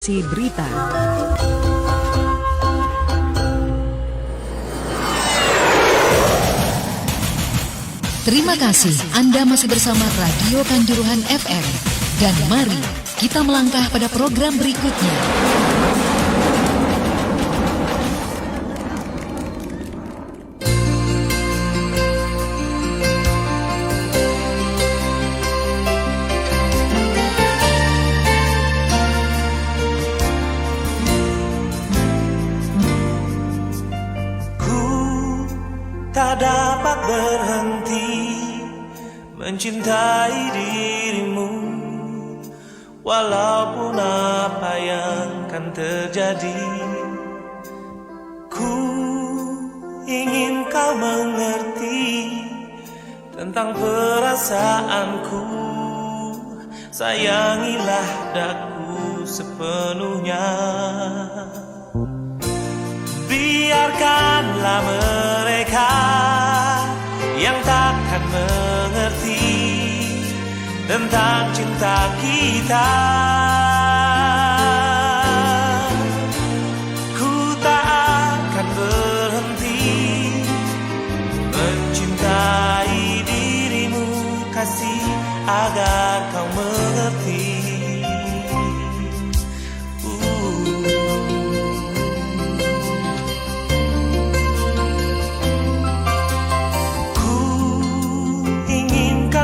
Berita. Terima kasih Anda masih bersama Radio Kanjuruhan FM. Dan mari kita melangkah pada program berikutnya. Tak dapat berhenti mencintai dirimu, walaupun apa yang kan terjadi. Ku ingin kau mengerti tentang perasaanku. Sayangilah daku sepenuhnya. Biarkanlah mereka yang takkan mengerti tentang cinta kita. Ku tak akan berhenti mencintai dirimu, kasih, agar kau mengerti.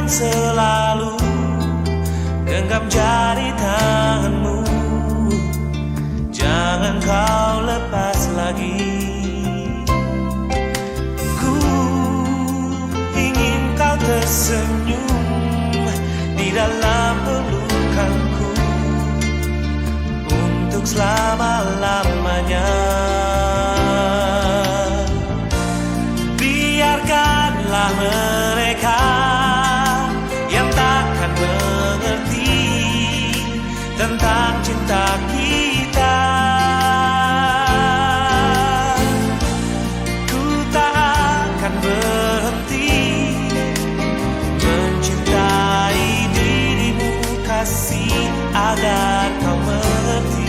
Selalu genggam jari tanganmu, jangan kau lepas lagi. Ku ingin kau tersenyum di dalam pelukanku untuk selama-lamanya. Biarkanlah mereka tentang cinta kita. Ku tak akan berhenti mencintai dirimu, kasih, agar kau mengerti.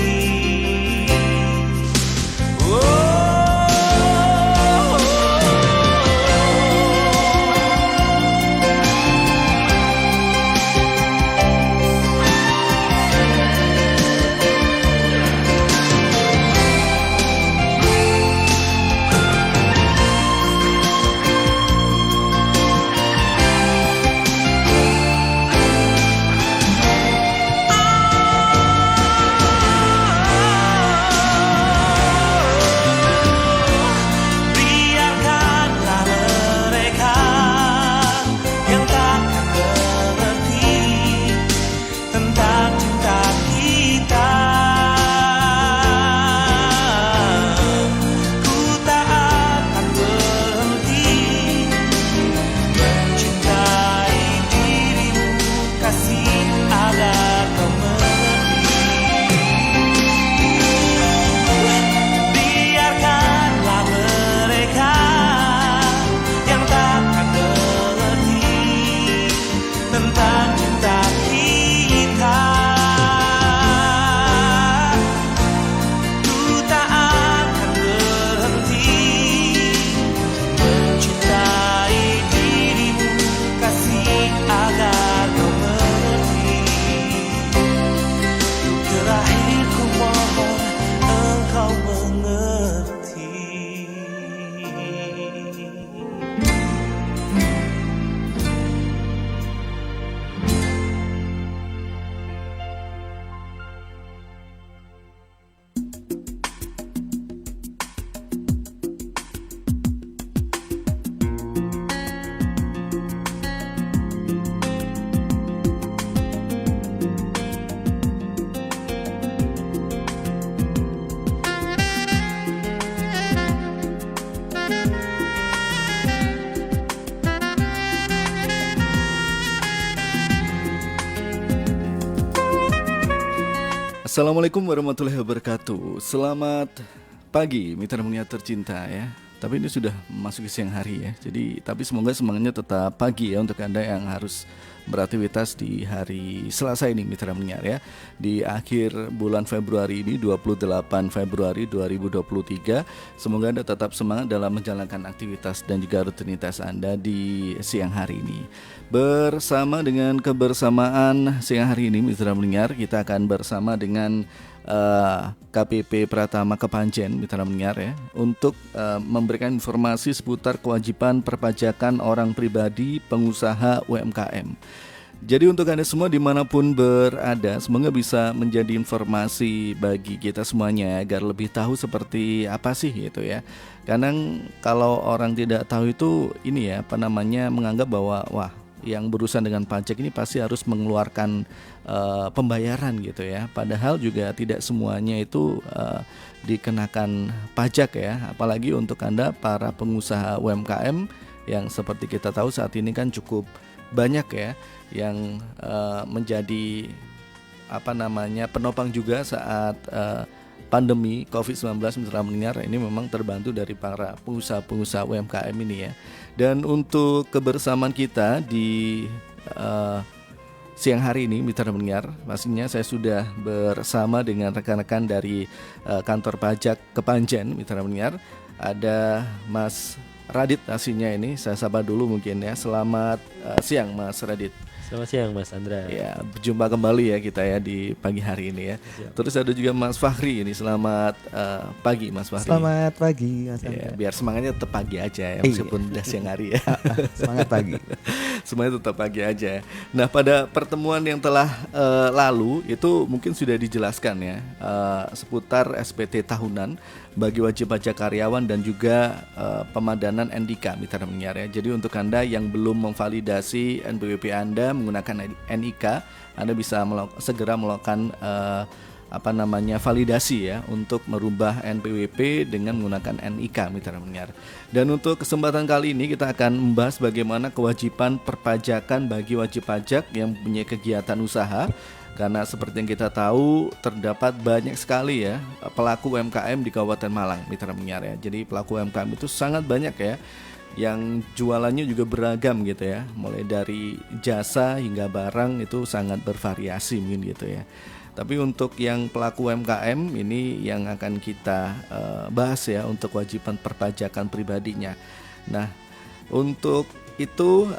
Assalamualaikum warahmatullahi wabarakatuh. Selamat pagi mitra mulia tercinta ya. Tapi ini sudah masuk ke siang hari ya. Jadi tapi semoga semangatnya tetap pagi ya untuk Anda yang harus beraktivitas di hari Selasa ini mitra pendengar ya. Di akhir bulan Februari ini 28 Februari 2023. Semoga Anda tetap semangat dalam menjalankan aktivitas dan juga rutinitas Anda di siang hari ini. Bersama dengan kebersamaan siang hari ini mitra pendengar, kita akan bersama dengan KPP Pratama Kepanjen mitra pendengar ya, untuk memberikan informasi seputar kewajiban perpajakan orang pribadi pengusaha UMKM. Jadi untuk Anda semua dimanapun berada, semoga bisa menjadi informasi bagi kita semuanya agar lebih tahu seperti apa sih gitu ya. Kadang kalau orang tidak tahu itu ini ya menganggap bahwa wah, yang berurusan dengan pajak ini pasti harus mengeluarkan pembayaran gitu ya. Padahal juga tidak semuanya itu dikenakan pajak ya. Apalagi untuk Anda para pengusaha UMKM yang seperti kita tahu saat ini kan cukup banyak ya yang menjadi penopang juga saat pandemi COVID-19 mitra pendengar. Ini memang terbantu dari para pengusaha-pengusaha UMKM ini ya. Dan untuk kebersamaan kita di siang hari ini mitra pendengar, pastinya saya sudah bersama dengan rekan-rekan dari kantor pajak Kepanjen mitra pendengar. Ada Mas Radit aslinya ini, saya sapa dulu mungkin ya. Selamat siang Mas Radit. Selamat siang Mas Andra. Ya, berjumpa kembali ya kita ya di pagi hari ini ya. Siap. Terus ada juga Mas Fahri ini. Selamat pagi Mas Fahri. Selamat pagi Mas Andra. Ya, biar semangatnya tetap pagi aja ya, meskipun udah siang hari ya. Semangat pagi. Semuanya tetap pagi aja. Nah, pada pertemuan yang telah lalu itu mungkin sudah dijelaskan ya seputar SPT tahunan bagi wajib pajak karyawan dan juga pemadanan NIK mitra pendengar ya. Jadi untuk Anda yang belum memvalidasi NPWP Anda menggunakan NIK, Anda bisa segera melakukan validasi ya untuk merubah NPWP dengan menggunakan NIK mitra pendengar. Dan untuk kesempatan kali ini kita akan membahas bagaimana kewajiban perpajakan bagi wajib pajak yang mempunyai kegiatan usaha. Karena seperti yang kita tahu terdapat banyak sekali ya pelaku UMKM di Kabupaten Malang mitra pendengar ya. Jadi pelaku UMKM itu sangat banyak ya, yang jualannya juga beragam gitu ya, mulai dari jasa hingga barang itu sangat bervariasi mungkin gitu ya. Tapi untuk yang pelaku UMKM ini yang akan kita bahas ya untuk kewajiban perpajakan pribadinya. Nah, untuk itu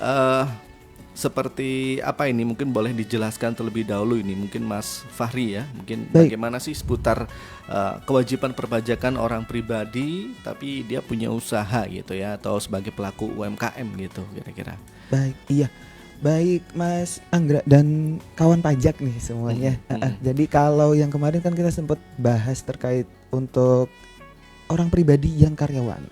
seperti apa ini mungkin boleh dijelaskan terlebih dahulu ini mungkin Mas Fahri ya, mungkin bagaimana sih seputar kewajiban perpajakan orang pribadi tapi dia punya usaha gitu ya, atau sebagai pelaku UMKM gitu kira-kira. Baik Mas Anggra dan kawan pajak nih semuanya. Jadi kalau yang kemarin kan kita sempat bahas terkait untuk orang pribadi yang karyawan.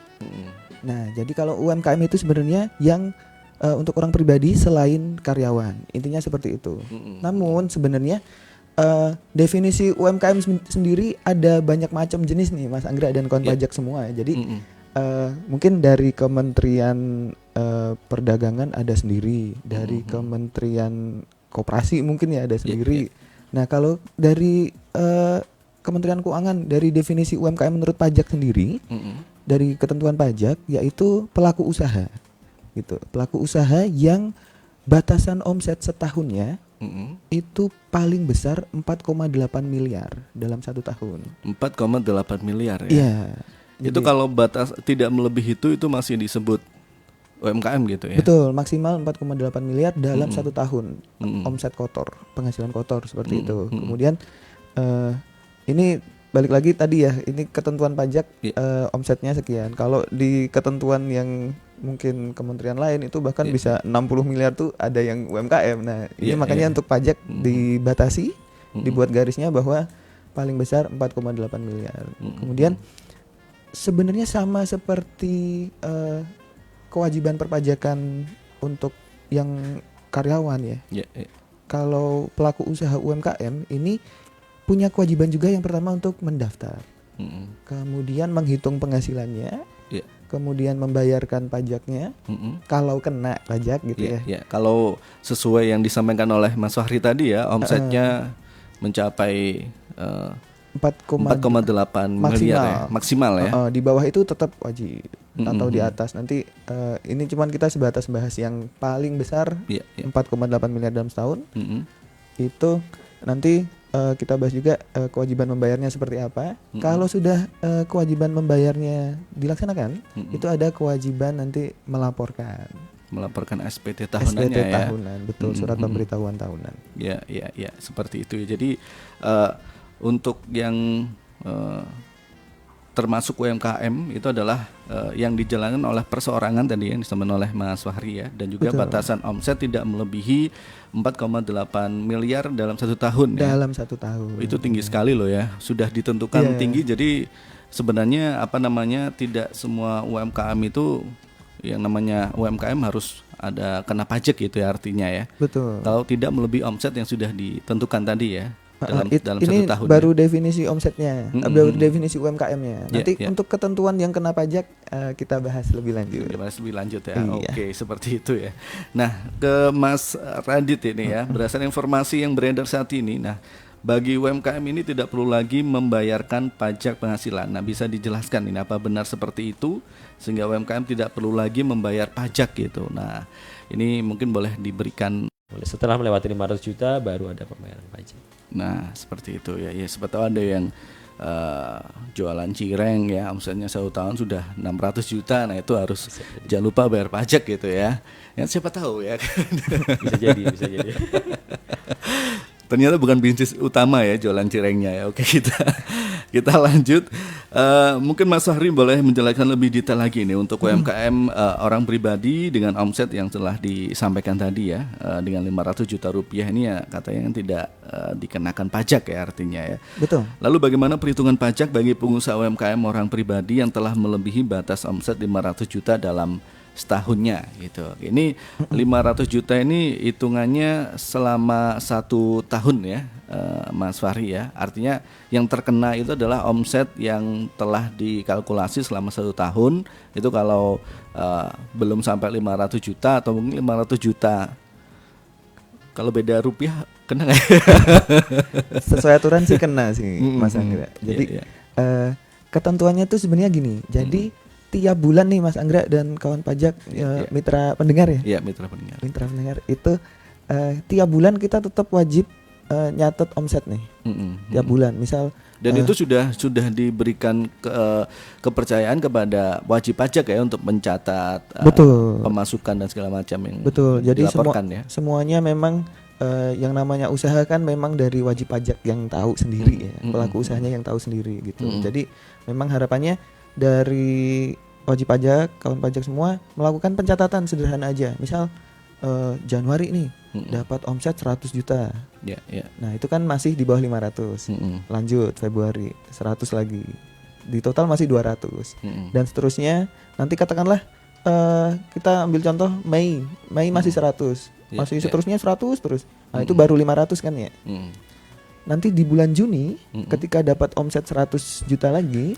Nah, jadi kalau UMKM itu sebenarnya yang untuk orang pribadi selain karyawan, intinya seperti itu. Namun sebenarnya definisi UMKM sendiri ada banyak macam jenis nih Mas Anggra dan kawan pajak semua. Jadi mungkin dari Kementerian Perdagangan ada sendiri, dari Kementerian Koperasi mungkin ya ada sendiri. Nah kalau dari Kementerian Keuangan, dari definisi UMKM menurut pajak sendiri, dari ketentuan pajak yaitu pelaku usaha. Gitu. Pelaku usaha yang batasan omset setahunnya itu paling besar 4,8 miliar dalam satu tahun. 4,8 miliar ya. Iya. Itu kalau batas tidak melebihi itu masih disebut UMKM gitu ya. Betul, maksimal 4,8 miliar dalam satu tahun omset kotor, penghasilan kotor seperti itu. Kemudian ini balik lagi tadi ya, ini ketentuan pajak omsetnya sekian. Kalau di ketentuan yang mungkin kementerian lain itu bahkan bisa 60 miliar tuh ada yang UMKM. Nah, ini makanya untuk pajak dibatasi, dibuat garisnya bahwa paling besar 4,8 miliar. Kemudian sebenarnya sama seperti kewajiban perpajakan untuk yang karyawan ya. Kalau pelaku usaha UMKM ini punya kewajiban juga yang pertama untuk mendaftar. Kemudian menghitung penghasilannya, kemudian membayarkan pajaknya, kalau kena pajak gitu ya. Kalau sesuai yang disampaikan oleh Mas Fahri tadi ya, omsetnya mencapai 4,8 miliar ya, maksimal ya. Di bawah itu tetap wajib. atau di atas. Nanti ini cuman kita sebatas bahas yang paling besar, 4,8 miliar dalam setahun. Itu nanti kita bahas juga kewajiban membayarnya seperti apa. Kalau sudah kewajiban membayarnya dilaksanakan, itu ada kewajiban nanti melaporkan SPT tahunannya SPT tahunan, betul, surat pemberitahuan tahunan. Ya, seperti itu ya. Jadi untuk yang termasuk UMKM itu adalah yang dijalankan oleh perseorangan tadi yang disampaikan oleh Mas Fahri ya, dan juga batasan omset tidak melebihi 4,8 miliar dalam 1 tahun ya. Dalam 1 tahun. Itu tinggi sekali loh ya, sudah ditentukan tinggi. Jadi sebenarnya tidak semua UMKM itu yang namanya UMKM harus ada kena pajak gitu ya artinya ya. Betul. Kalau tidak melebihi omset yang sudah ditentukan tadi ya. Dalam ini 1 tahun baru definisi omsetnya, baru definisi Umkm-nya. Nanti untuk ketentuan yang kena pajak kita bahas lebih lanjut. Ya. Oke, seperti itu ya. Nah, ke Mas Radit ini ya, berdasarkan informasi yang beredar saat ini, nah bagi UMKM ini tidak perlu lagi membayarkan pajak penghasilan. Nah, bisa dijelaskan ini apa benar seperti itu sehingga UMKM tidak perlu lagi membayar pajak gitu. Nah, ini mungkin boleh diberikan. Setelah melewati 500 juta baru ada pembayaran pajak. Nah, seperti itu ya. Ya, seperti ada yang jualan cireng ya, omsetnya 1 tahun sudah 600 juta. Nah, itu harus jangan lupa bayar pajak gitu ya. Ya siapa tahu ya. Bisa jadi. Ternyata bukan bisnis utama ya jualan cirengnya ya. Oke, kita lanjut. Mungkin Mas Fahri boleh menjelaskan lebih detail lagi nih untuk UMKM orang pribadi dengan omset yang telah disampaikan tadi ya, dengan 500 juta rupiah ini ya katanya tidak dikenakan pajak ya artinya ya. Betul. Lalu bagaimana perhitungan pajak bagi pengusaha UMKM orang pribadi yang telah melebihi batas omset 500 juta dalam setahunnya gitu. Ini 500 juta ini hitungannya selama 1 tahun ya, Mas Fahri ya. Artinya yang terkena itu adalah omset yang telah dikalkulasi selama 1 tahun. Itu kalau belum sampai 500 juta atau mungkin 500 juta. Kalau beda rupiah kena nggak? Sesuai aturan sih kena sih, Mas Anggra. Jadi ketentuannya tuh sebenarnya gini. Jadi tiap bulan nih Mas Anggra dan kawan pajak mitra pendengar ya. Iya, mitra pendengar. Mitra pendengar itu tiap bulan kita tetap wajib nyatet omset nih. Tiap bulan. Misal dan itu sudah diberikan kepercayaan kepada wajib pajak ya untuk mencatat pemasukan dan segala macam yang Jadi dilaporkan ya. Semuanya memang yang namanya usaha kan memang dari wajib pajak yang tahu sendiri ya. Pelaku usahanya yang tahu sendiri gitu. Jadi memang harapannya dari wajib pajak, kawan pajak semua melakukan pencatatan sederhana aja. Misal Januari nih dapat omset 100 juta. Nah, itu kan masih di bawah 500. Lanjut Februari 100 lagi. Di total masih 200. Dan seterusnya. Nanti katakanlah kita ambil contoh Mei masih 100. Masih seterusnya 100 terus. Nah, itu baru 500 kan ya. Nanti di bulan Juni ketika dapat omset 100 juta lagi,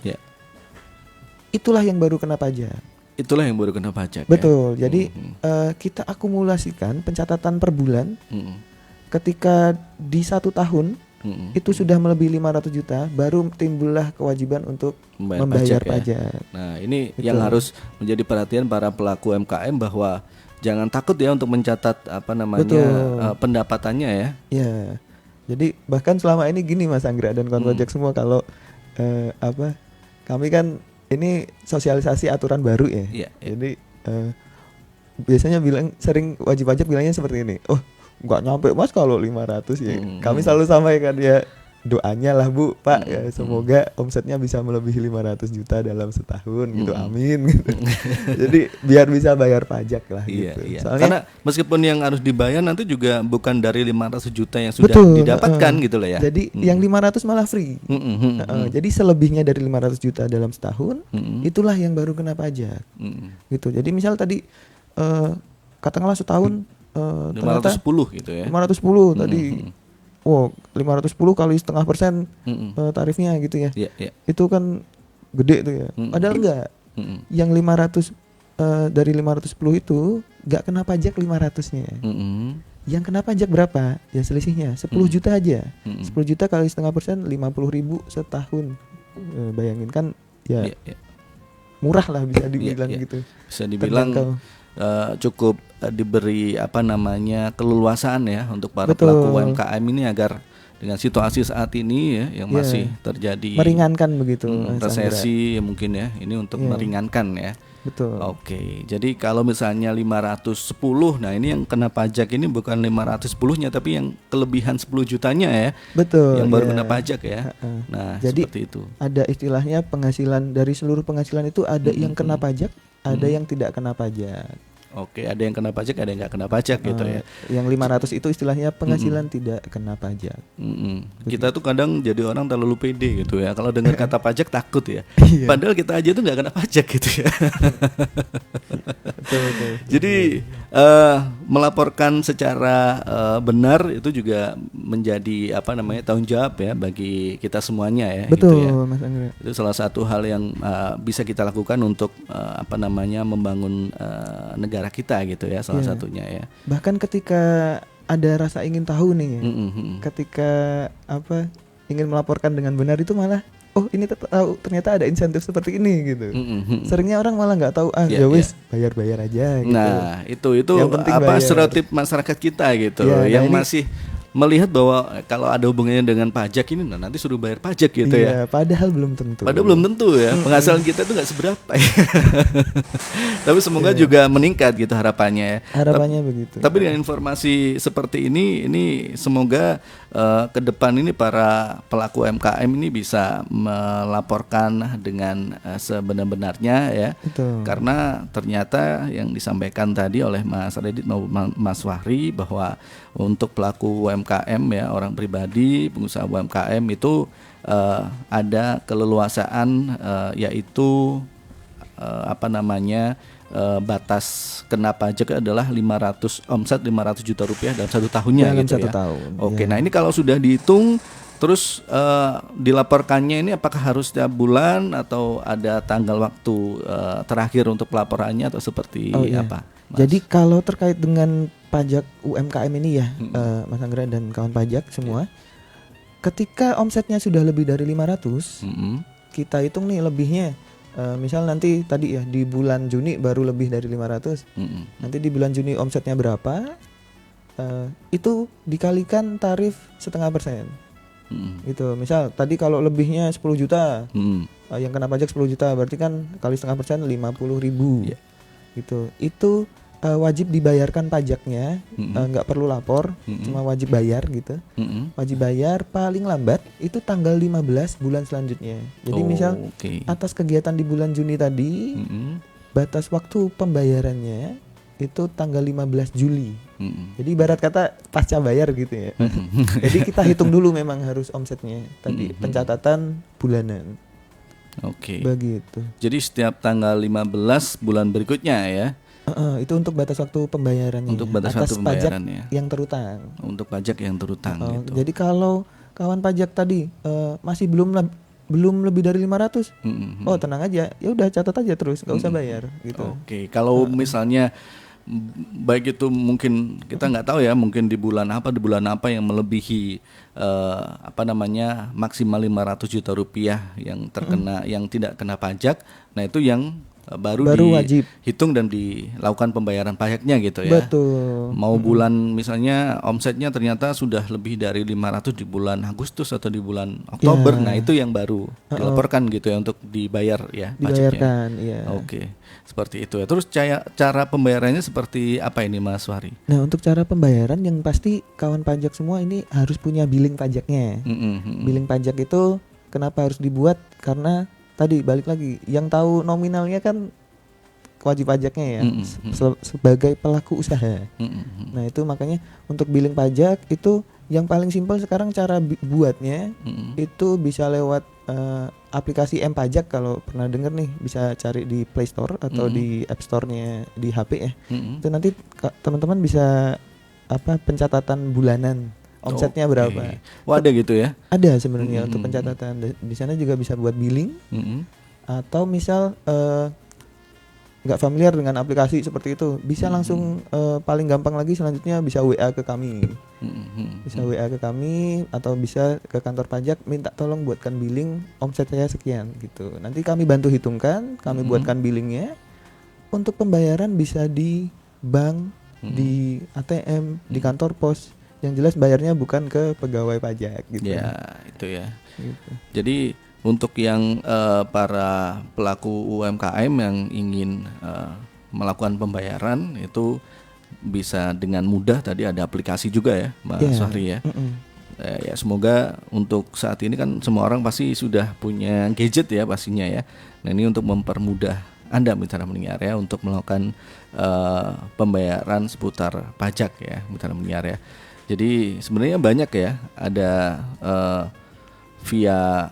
itulah yang baru kena pajak. Ya? Betul. Jadi kita akumulasikan pencatatan per bulan. Ketika di 1 tahun itu sudah melebihi 500 juta, baru timbullah kewajiban untuk membayar pajak. Nah, ini yang harus menjadi perhatian para pelaku UMKM bahwa jangan takut ya untuk mencatat pendapatannya ya. Ya. Jadi bahkan selama ini gini Mas Anggra dan kawan pajak semua, kalau kami kan ini sosialisasi aturan baru ya. Jadi biasanya sering wajib pajak bilangnya seperti ini. Oh, nggak nyampe Mas kalau 500 ya. Kami selalu sampaikan ya, doanya lah Bu, Pak ya, semoga omsetnya bisa melebihi 500 juta dalam setahun gitu. Amin gitu. Jadi biar bisa bayar pajak lah gitu. Soalnya karena meskipun yang harus dibayar nanti juga bukan dari 500 juta yang sudah didapatkan gitu loh ya. Jadi yang 500 malah free. Jadi selebihnya dari 500 juta dalam setahun itulah yang baru kena pajak. Gitu. Jadi misal tadi katakanlah setahun 510 gitu ya. 510 tadi. Wow, 510 kali 0,5% tarifnya gitu ya. Itu kan gede tuh ya. Padahal enggak. Yang 500 dari 510 itu enggak kena pajak 500-nya. Yang kena pajak berapa? Ya selisihnya 10 juta aja. 10 juta kali 0,5%, 50.000 setahun. Bayangin kan ya. murah lah bisa dibilang Iya. gitu. Bisa dibilang Terjangkau. cukup diberi keleluasaan ya untuk para Betul. pelaku UMKM ini agar dengan situasi saat ini ya yang Iya. masih terjadi Meringankan begitu, Mas Anggra. resesi ya mungkin ya, ini untuk Iya. meringankan ya. Betul. Oke, jadi kalau misalnya 510, nah ini yang kena pajak ini bukan 510-nya tapi yang kelebihan 10 jutanya ya, Betul. yang baru iya. kena pajak ya. Heeh. Nah, Jadi, seperti itu. Ada istilahnya penghasilan dari seluruh penghasilan itu ada yang kena pajak, ada Mm-mm. yang tidak kena pajak. Oke, ada yang kena pajak, ada yang nggak kena pajak gitu ya. Yang 500 itu istilahnya penghasilan tidak kena pajak. Kita tuh kadang jadi orang terlalu pede gitu ya. Kalau dengar kata pajak takut ya. Iya. Padahal kita aja tuh nggak kena pajak gitu ya. Betul. Jadi melaporkan secara benar itu juga menjadi tanggung jawab ya bagi kita semuanya ya. Betul, Gitu ya. Mas Anggra. Itu salah satu hal yang bisa kita lakukan untuk membangun negara kita gitu ya, salah Iya. satunya ya. Bahkan ketika ada rasa ingin tahu nih ya, ketika ingin melaporkan dengan benar itu malah ini ternyata ada insentif seperti ini gitu. Seringnya orang malah nggak tahu Iya, ya wis bayar aja gitu. Nah, itu Yang penting bayar. stereotip masyarakat kita gitu Iya, yang nah ini- masih melihat bahwa kalau ada hubungannya dengan pajak ini nanti suruh bayar pajak gitu ya. Padahal belum tentu. Padahal belum tentu ya, penghasilan kita itu nggak seberapa ya. Tapi semoga juga meningkat gitu harapannya ya. Harapannya begitu. Tapi dengan informasi seperti ini semoga ke depan ini para pelaku UMKM ini bisa melaporkan dengan sebenar-benarnya ya. Betul. Karena ternyata yang disampaikan tadi oleh Mas Redit maupun Mas Wahri bahwa untuk pelaku UMKM ya, orang pribadi, pengusaha UMKM itu ada keleluasaan yaitu batas kena pajak adalah 500 juta rupiah dalam 1 tahunnya Dalam gitu 1 ya. tahun, Oke, ya. nah ini kalau sudah dihitung terus dilaporkannya ini apakah harus setiap bulan atau ada tanggal waktu terakhir untuk pelaporannya atau seperti iya. apa? Mas? Jadi kalau terkait dengan pajak UMKM ini ya, Mas Anggra dan kawan pajak semua, ketika omsetnya sudah lebih dari 500, kita hitung nih lebihnya. Misal nanti tadi ya di bulan Juni baru lebih dari 500, nanti di bulan Juni omsetnya berapa? Itu dikalikan tarif 0,5%. Gitu. Misal tadi kalau lebihnya 10 juta, yang kena pajak 10 juta, berarti kan kali 0,5%, 50.000. Yeah. Gitu. Itu wajib dibayarkan pajaknya, nggak perlu lapor, cuma wajib bayar gitu. Wajib bayar paling lambat itu tanggal 15 bulan selanjutnya. Jadi misal oke. atas kegiatan di bulan Juni tadi, batas waktu pembayarannya itu tanggal 15 Juli. Jadi ibarat kata pasca bayar gitu ya. Jadi kita hitung dulu memang harus omsetnya tadi, pencatatan bulanan. Oke. Begitu. Jadi setiap tanggal 15 bulan berikutnya ya. Itu untuk batas waktu pembayarannya. Untuk batas atas waktu pajak pembayarannya. yang terutang. Untuk pajak yang terutang gitu. Jadi kalau kawan pajak tadi masih belum lebih dari 500, tenang aja, ya udah catat aja terus, nggak usah bayar gitu. Oke, kalau misalnya baik itu mungkin kita nggak tahu ya, mungkin di bulan apa yang melebihi maksimal 500 juta rupiah yang terkena yang tidak kena pajak. Nah, itu yang baru wajib dihitung dan dilakukan pembayaran pajaknya gitu ya. Betul. Mau bulan misalnya omsetnya ternyata sudah lebih dari 500 di bulan Agustus atau di bulan Oktober, Ya. nah itu yang baru dilaporkan gitu ya untuk dibayar ya Dibayarkan, pajaknya. iya. Oke, seperti itu ya. Terus cara pembayarannya seperti apa ini Mas Wahri? Nah, untuk cara pembayaran yang pasti kawan pajak semua ini harus punya billing pajaknya. Billing pajak itu kenapa harus dibuat? Karena tadi balik lagi, yang tahu nominalnya kan wajib pajaknya ya, sebagai pelaku usaha. Nah, itu makanya untuk billing pajak itu yang paling simpel sekarang cara buatnya itu bisa lewat aplikasi M-Pajak. Kalau pernah denger nih, bisa cari di Play Store atau di App Store-nya di HP ya. Itu nanti teman-teman bisa pencatatan bulanan. Omsetnya berapa? Wah, ada gitu ya? Ada sebenarnya untuk pencatatan. Di sana juga bisa buat billing. Atau misal nggak familiar dengan aplikasi seperti itu, bisa langsung paling gampang lagi selanjutnya bisa WA ke kami. Bisa WA ke kami atau bisa ke kantor pajak minta tolong buatkan billing omset saya sekian gitu. Nanti kami bantu hitungkan, kami buatkan billingnya. Untuk pembayaran bisa di bank, di ATM, di kantor pos. Yang jelas bayarnya bukan ke pegawai pajak gitu. Ya, itu ya. Gitu. Jadi untuk yang para pelaku UMKM yang ingin melakukan pembayaran itu bisa dengan mudah, tadi ada aplikasi juga ya, Mbak Syahri ya. Ya semoga untuk saat ini kan semua orang pasti sudah punya gadget ya pastinya ya. Nah ini untuk mempermudah Anda mitra mendengar ya untuk melakukan pembayaran seputar pajak ya mitra mendengar ya. Jadi sebenarnya banyak ya, ada via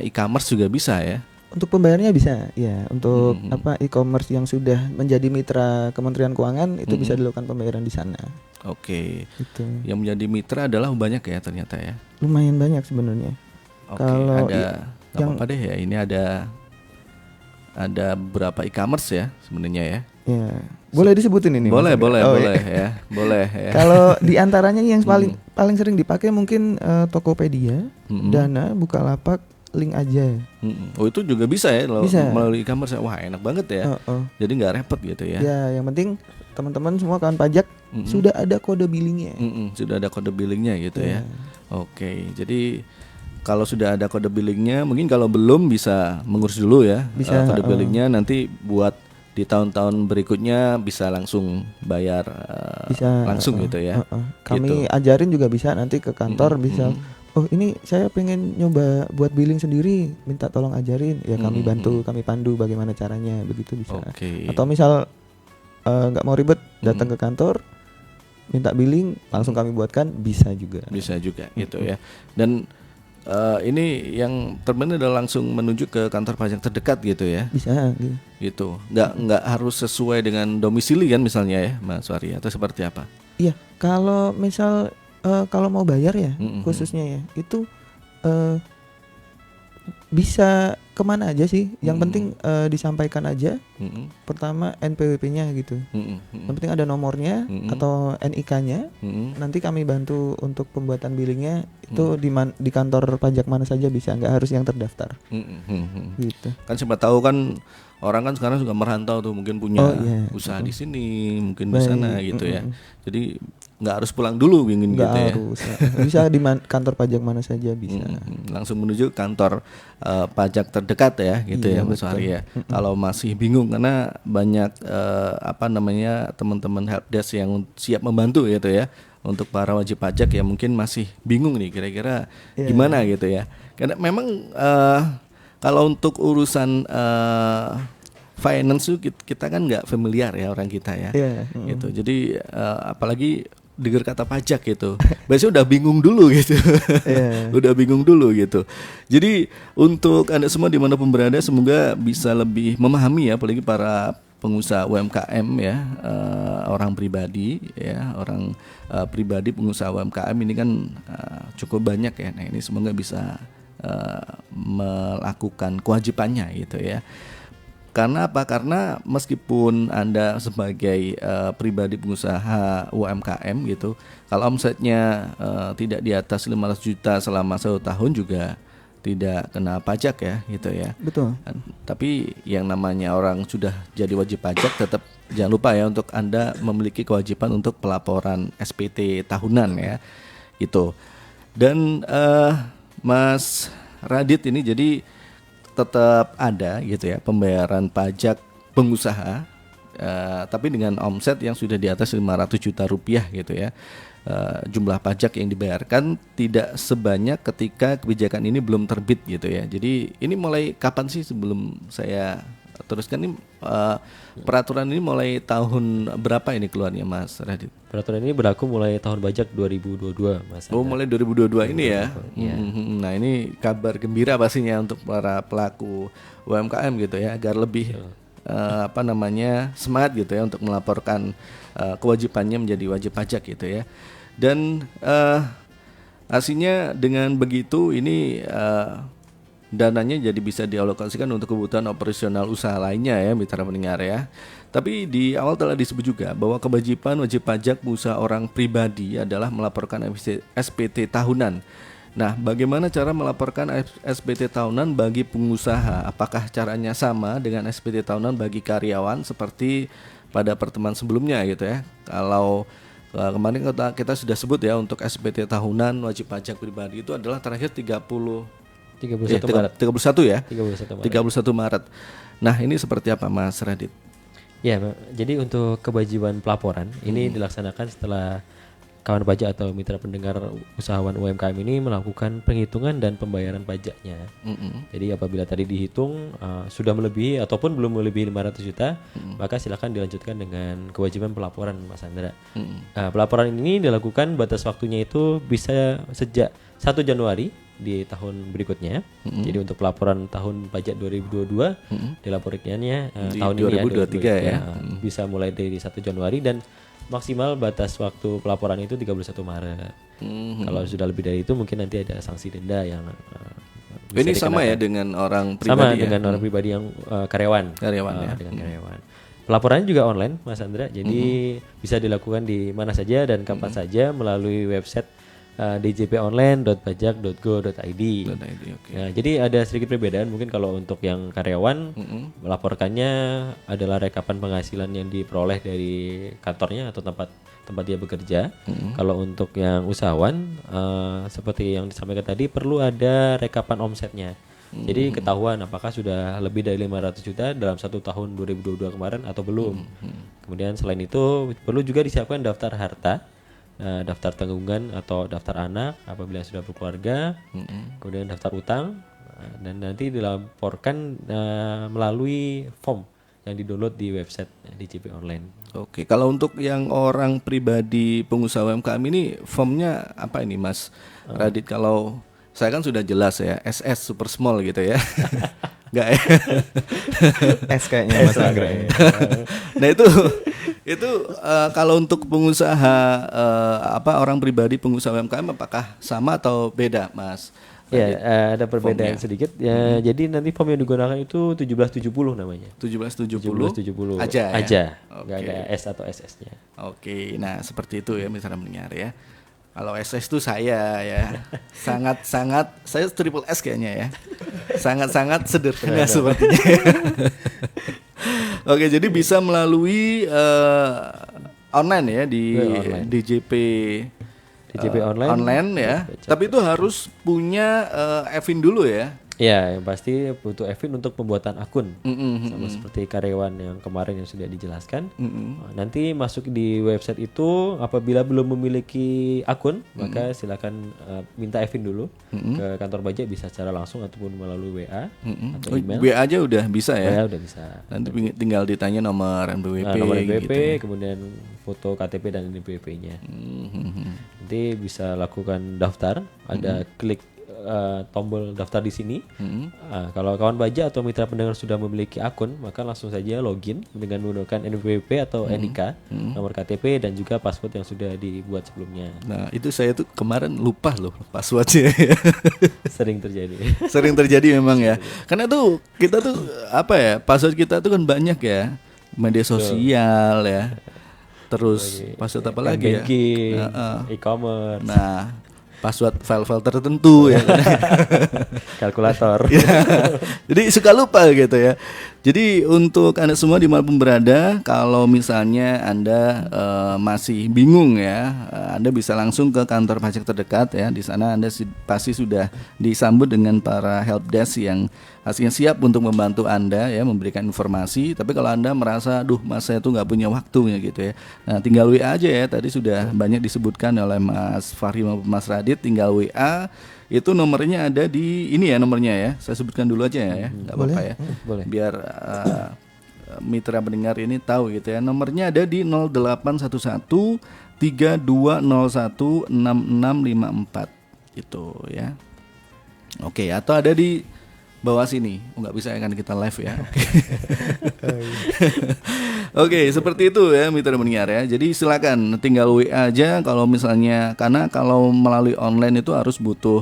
e-commerce juga bisa ya. Untuk pembayarannya bisa ya, untuk e-commerce yang sudah menjadi mitra Kementerian Keuangan itu bisa dilakukan pembayaran di sana. Oke. Gitu. Yang menjadi mitra adalah banyak ya ternyata ya. Lumayan banyak sebenarnya. Oke, Kalau ada apa deh ya, ini ada berapa e-commerce ya sebenarnya ya. Ya. Boleh disebutin ini? Boleh ya. Boleh ya. Kalau di antaranya yang paling sering dipakai mungkin Tokopedia, Dana, Bukalapak, Link aja. Oh itu juga bisa ya kalau bisa. Melalui e-commerce. Wah enak banget ya. Jadi nggak repot gitu ya. Ya yang penting teman-teman semua kawan pajak sudah ada kode billingnya. Sudah ada kode billingnya gitu ya. Oke, jadi kalau sudah ada kode billingnya, mungkin kalau belum bisa mengurus dulu ya. Bisa, kode billingnya nanti buat di tahun-tahun berikutnya bisa langsung bayar bisa, langsung gitu ya. Kami ajarin juga bisa nanti ke kantor bisa. Oh ini saya pengen nyoba buat billing sendiri, minta tolong ajarin. Ya kami bantu, kami pandu bagaimana caranya, begitu bisa. Atau misal nggak mau ribet, datang ke kantor, minta billing, langsung kami buatkan, bisa juga. Bisa juga gitu ya. Dan ini yang terbenar adalah langsung menuju ke kantor pajak terdekat gitu ya. Bisa gitu. Nggak harus sesuai dengan domisili kan misalnya ya Mas Wari, atau seperti apa? Iya, kalau misal kalau mau bayar ya khususnya ya itu bisa kemana aja sih, yang penting disampaikan aja. Pertama NPWP-nya gitu. Yang penting ada nomornya atau NIK-nya. Nanti kami bantu untuk pembuatan billingnya itu di kantor pajak mana saja bisa, nggak harus yang terdaftar. Gitu. Kan siapa tahu kan orang kan sekarang juga merantau tuh, mungkin punya usaha di sini, mungkin di sana gitu ya. Jadi nggak harus pulang dulu ingin gitu ya. Harus. Bisa di kantor pajak mana saja bisa. Langsung menuju kantor pajak terdekat ya gitu ya Mas Wari ya. Kalau masih bingung karena banyak teman-teman helpdesk yang siap membantu gitu ya untuk para wajib pajak yang mungkin masih bingung nih kira-kira gimana gitu ya. Karena memang kalau untuk urusan finance itu kita kan nggak familiar ya orang kita ya. Gitu. Jadi apalagi dengar kata pajak gitu, biasanya udah bingung dulu gitu. Udah bingung dulu gitu. Jadi untuk Anda semua dimanapun berada, semoga bisa lebih memahami ya, apalagi para pengusaha UMKM ya, orang pribadi ya, orang pribadi pengusaha UMKM ini kan cukup banyak ya. Nah ini semoga bisa melakukan kewajibannya gitu ya. Karena apa? Karena meskipun Anda sebagai pribadi pengusaha UMKM gitu, kalau omsetnya tidak di atas 500 juta selama 1 tahun juga tidak kena pajak ya gitu ya. Betul. Tapi yang namanya orang sudah jadi wajib pajak, tetap jangan lupa ya untuk Anda memiliki kewajiban untuk pelaporan SPT tahunan ya gitu. Dan Mas Radit ini jadi tetap ada gitu ya pembayaran pajak pengusaha, tapi dengan omset yang sudah di atas 500 juta rupiah gitu ya. Jumlah pajak yang dibayarkan tidak sebanyak ketika kebijakan ini belum terbit gitu ya. Jadi ini mulai kapan sih, sebelum saya teruskan ini peraturan ini mulai tahun berapa ini keluarnya Mas Radit? Peraturan ini berlaku mulai tahun pajak 2022 Mas. Oh mulai 2022 ini ya. Nah ini kabar gembira pastinya untuk para pelaku UMKM gitu ya, agar lebih semangat gitu ya untuk melaporkan kewajibannya menjadi wajib pajak gitu ya. Dan hasilnya dengan begitu ini dananya jadi bisa dialokasikan untuk kebutuhan operasional usaha lainnya ya mitra pendengar ya. Tapi di awal telah disebut juga bahwa kewajiban wajib pajak pengusaha orang pribadi adalah melaporkan SPT tahunan. Nah, bagaimana cara melaporkan SPT tahunan bagi pengusaha? Apakah caranya sama dengan SPT tahunan bagi karyawan seperti pada pertemuan sebelumnya gitu ya? Kalau kemarin kita sudah sebut ya untuk SPT tahunan wajib pajak pribadi itu adalah terakhir 31 Maret. 31 ya? 31 Maret. 31 Maret. Nah, ini seperti apa Mas Radit? Ya, jadi untuk kewajiban pelaporan ini dilaksanakan setelah kawan pajak atau mitra pendengar usahawan UMKM ini melakukan penghitungan dan pembayaran pajaknya. Jadi apabila tadi dihitung sudah melebihi ataupun belum melebihi 500 juta, maka silakan dilanjutkan dengan kewajiban pelaporan Mas Andra. Pelaporan ini dilakukan batas waktunya itu bisa sejak 1 Januari di tahun berikutnya. Jadi untuk pelaporan tahun pajak 2022 dilaporkannya tahun 2023 ini ya. Bisa mulai dari 1 Januari dan maksimal batas waktu pelaporan itu 31 Maret. Kalau sudah lebih dari itu mungkin nanti ada sanksi denda yang ini sama dikenakan. ya dengan orang pribadi Sama ya? dengan orang pribadi yang karyawan. Karyawan ya. Dengan karyawan. Pelaporannya juga online Mas Andra. Jadi bisa dilakukan di mana saja dan kapan saja melalui website djponline.pajak.go.id. Okay. Nah, jadi ada sedikit perbedaan mungkin kalau untuk yang karyawan melaporkannya adalah rekapan penghasilan yang diperoleh dari kantornya atau tempat dia bekerja. Kalau untuk yang usahawan seperti yang disampaikan tadi perlu ada rekapan omsetnya. Jadi ketahuan apakah sudah lebih dari 500 juta dalam 1 tahun 2022 kemarin atau belum. Kemudian selain itu perlu juga disiapkan daftar harta, daftar tanggungan atau daftar anak apabila sudah berkeluarga, kemudian daftar utang, dan nanti dilaporkan melalui form yang di-download di website DJP Online. Oke, kalau untuk yang orang pribadi pengusaha UMKM ini formnya apa ini Mas Radit? Kalau saya kan sudah jelas ya, SS super small gitu ya. Enggak ya? S kayaknya Mas Anggra. Nah itu kalau untuk pengusaha orang pribadi pengusaha UMKM apakah sama atau beda Mas? Ya, ada perbedaan formnya sedikit ya. Jadi nanti form yang digunakan itu 1770 namanya. 1770 aja. Nggak Oke. ada S atau SS-nya. Oke, nah seperti itu ya mitra mendengar ya. Kalau SS itu saya ya sangat saya triple S kayaknya ya, sangat sederhana sepertinya. Oke, jadi bisa melalui online ya di Online. DJP online ya. Tapi itu harus punya Evin dulu ya. Ya, yang pasti butuh Evin untuk pembuatan akun. Sama seperti karyawan yang kemarin yang sudah dijelaskan. Nanti masuk di website itu apabila belum memiliki akun, maka silakan minta Evin dulu ke kantor pajak, bisa secara langsung ataupun melalui WA atau email. WA aja udah bisa ya. WA udah bisa. Nanti tinggal ditanya nomor NPWP, Nomor NPWP, gitu ya. kemudian foto KTP dan NPWP-nya. Nanti bisa lakukan daftar, ada klik tombol daftar di sini. Kalau kawan pajak atau mitra pendengar sudah memiliki akun, maka langsung saja login dengan menggunakan NPWP atau NIK, nomor KTP dan juga password yang sudah dibuat sebelumnya. Nah itu saya tuh kemarin lupa loh passwordnya. Sering terjadi. Sering terjadi memang ya. Karena tuh kita tuh apa ya, password kita tuh kan banyak ya, media sosial ya. Terus password apa lagi ya? Banking, e-commerce, Nah password file-file tertentu ya. kalkulator. Ya, jadi suka lupa gitu ya. Jadi untuk Anda semua dimanapun berada, kalau misalnya Anda masih bingung ya, Anda bisa langsung ke kantor pajak terdekat ya. Di sana Anda pasti sudah disambut dengan para helpdesk yang pastinya siap untuk membantu Anda ya, memberikan informasi. Tapi kalau Anda merasa, duh Mas saya tuh nggak punya waktunya gitu ya, nah tinggal WA aja ya. Tadi sudah banyak disebutkan oleh Mas Fahri maupun Mas Radit, tinggal WA. Itu nomornya ada di ini ya, nomornya ya. Saya sebutkan dulu aja ya, nggak apa-apa ya. Boleh. Biar mitra pendengar ini tahu gitu ya. Nomornya ada di 0811 3201 6654 gitu ya. Oke, atau ada di bawah sini. Nggak bisa kan kita live ya. Oke, seperti itu ya mitra pendengar ya. Jadi silakan tinggal WA aja kalau misalnya, karena kalau melalui online itu harus butuh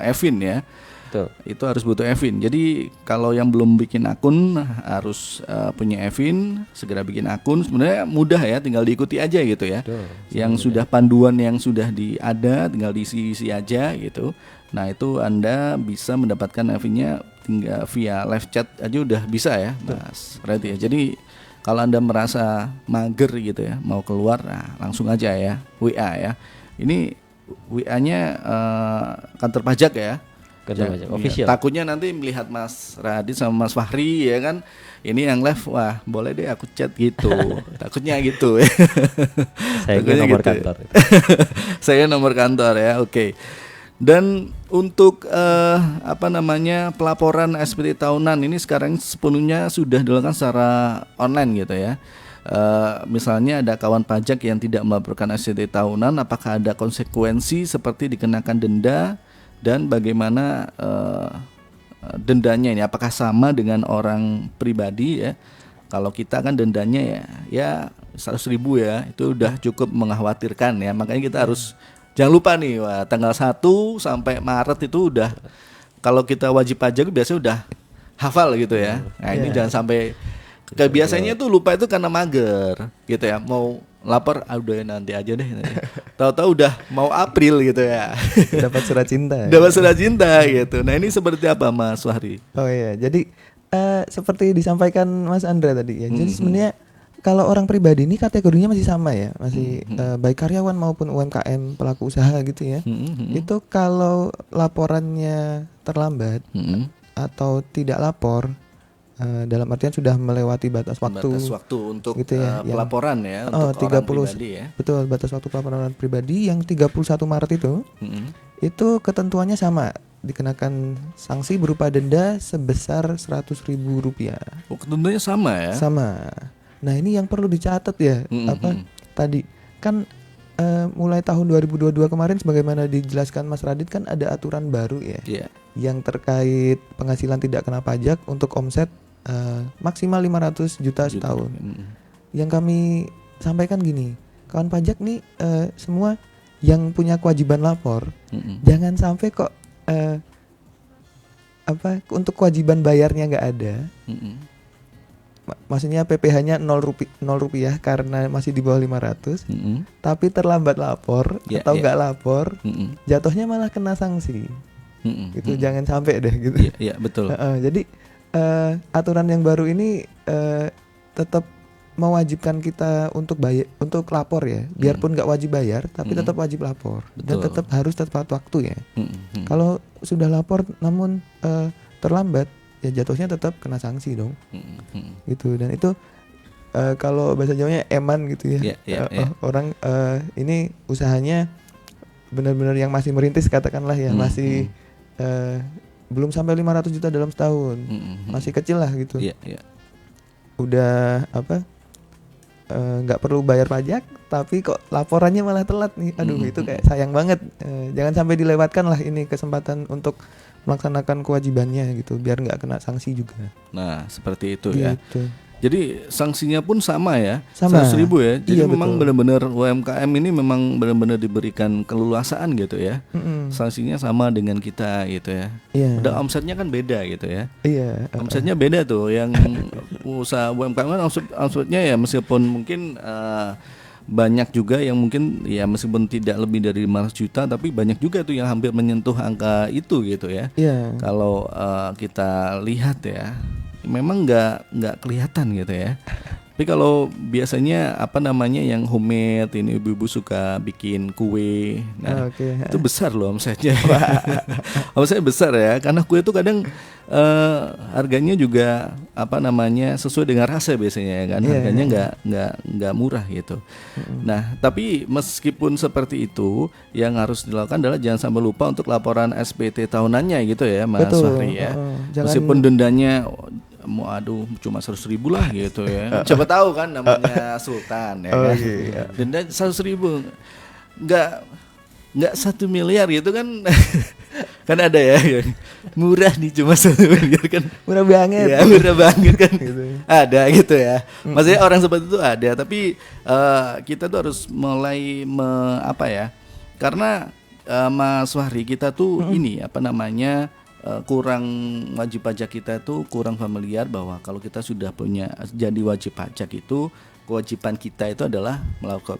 Evin ya. Betul. Itu harus butuh EVIN. Jadi kalau yang belum bikin akun harus punya EVIN, segera bikin akun. Sebenarnya mudah ya, tinggal diikuti aja gitu ya. Betul. Yang sudah panduan yang sudah ada, tinggal diisi aja gitu. Nah itu Anda bisa mendapatkan EVIN-nya tinggal via live chat aja udah bisa ya, Mas Radit ya. Jadi kalau Anda merasa mager gitu ya, mau keluar, nah langsung aja ya, WA ya. Ini WA-nya kantor pajak ya. Kantor pajak official. Takutnya nanti melihat Mas Radit sama Mas Fahri ya kan, ini yang live, wah boleh deh aku chat gitu. Takutnya gitu ya. Saya Takutnya nomor gitu ya. kantor. Saya nomor kantor ya, oke. Dan untuk pelaporan SPT tahunan ini sekarang sepenuhnya sudah dilakukan secara online gitu ya. Misalnya ada kawan pajak yang tidak melaporkan SPT tahunan, apakah ada konsekuensi seperti dikenakan denda, dan bagaimana dendanya ini, apakah sama dengan orang pribadi ya? Kalau kita kan dendanya ya 100.000 ya, itu udah cukup mengkhawatirkan ya. Makanya kita harus jangan lupa nih, tanggal 1 sampai Maret itu udah, kalau kita wajib pajak biasanya udah hafal gitu ya. Nah ini jangan sampai, biasanya tuh lupa itu karena mager gitu ya, mau lapor udah nanti aja deh. Tahu-tahu udah mau April gitu ya. Dapat surat cinta. Dapat surat cinta gitu. Nah ini seperti apa Mas Fahri? Oh iya, jadi seperti disampaikan Mas Andra tadi ya. Jadi sebenarnya kalau orang pribadi ini kategorinya masih sama ya, masih baik karyawan maupun UMKM pelaku usaha gitu ya. Itu kalau laporannya terlambat atau tidak lapor, dalam artian sudah melewati batas waktu untuk gitu ya, pelaporan ya, untuk 30 orang pribadi ya. Betul, batas waktu pelaporan orang pribadi yang 31 Maret itu ketentuannya sama, dikenakan sanksi berupa denda sebesar Rp100.000. Oh, ketentuannya sama ya? Sama. Nah ini yang perlu dicatat ya, tadi kan mulai tahun 2022 kemarin sebagaimana dijelaskan Mas Radit kan ada aturan baru ya, yang terkait penghasilan tidak kena pajak untuk omset maksimal 500 juta setahun. Yang kami sampaikan gini, kawan pajak nih semua yang punya kewajiban lapor, jangan sampai kok untuk kewajiban bayarnya nggak ada. Maksudnya PPh-nya 0 rupiah karena masih di bawah 500, tapi terlambat lapor atau nggak lapor, jatuhnya malah kena sanksi. Gitu, jangan sampai deh gitu. Iya, betul. Jadi aturan yang baru ini tetap mewajibkan kita untuk bayar, untuk lapor ya, biarpun nggak wajib bayar, tapi tetap wajib lapor. Betul. Dan tetap harus tepat waktu ya. Kalau sudah lapor namun terlambat, ya jatuhnya tetap kena sanksi dong. Gitu. Dan itu kalau bahasa Jawanya eman gitu ya. Orang ini usahanya benar-benar yang masih merintis katakanlah ya, masih belum sampai 500 juta dalam setahun. Masih kecil lah gitu. Udah nggak perlu bayar pajak, tapi kok laporannya malah telat nih. Aduh, itu kayak sayang banget. Jangan sampai dilewatkan lah ini kesempatan untuk melaksanakan kewajibannya gitu, biar nggak kena sanksi juga. Nah, seperti itu gitu. ya. Jadi sanksinya pun sama ya, sama. 100.000 ya. Jadi Iya, memang betul. benar-benar UMKM ini memang benar-benar diberikan keleluasaan gitu ya. Sanksinya sama dengan kita gitu ya. Iya. Udah omsetnya kan beda gitu ya. Iya. Omsetnya beda tuh. Yang usaha UMKM kan omsetnya ya meskipun mungkin banyak juga yang mungkin ya meskipun tidak lebih dari 500 juta, tapi banyak juga tuh yang hampir menyentuh angka itu gitu ya. Iya. Kalau kita lihat ya, memang nggak kelihatan gitu ya. Tapi kalau biasanya yang homemade ini ibu-ibu suka bikin kue, nah itu besar loh omsetnya. Omsetnya besar ya, karena kue itu kadang harganya juga sesuai dengan rasa biasanya ya kan. Harganya nggak murah gitu. Nah tapi meskipun seperti itu, yang harus dilakukan adalah jangan sampai lupa untuk laporan SPT tahunannya gitu ya Mas Fahri ya. Meskipun dendanya cuma 100.000 lah gitu ya. Coba tahu kan namanya Sultan ya kan. Denda 100.000 nggak 1 miliar gitu kan. Kan ada ya, murah nih cuma 1 miliar kan. Murah banget. Ya, murah banget kan. Gitu. Ada gitu ya. Maksudnya orang seperti itu ada, tapi kita tuh harus mulai karena Mas Fahri kita tuh ini kurang wajib pajak kita itu kurang familiar bahwa kalau kita sudah punya jadi wajib pajak itu kewajiban kita itu adalah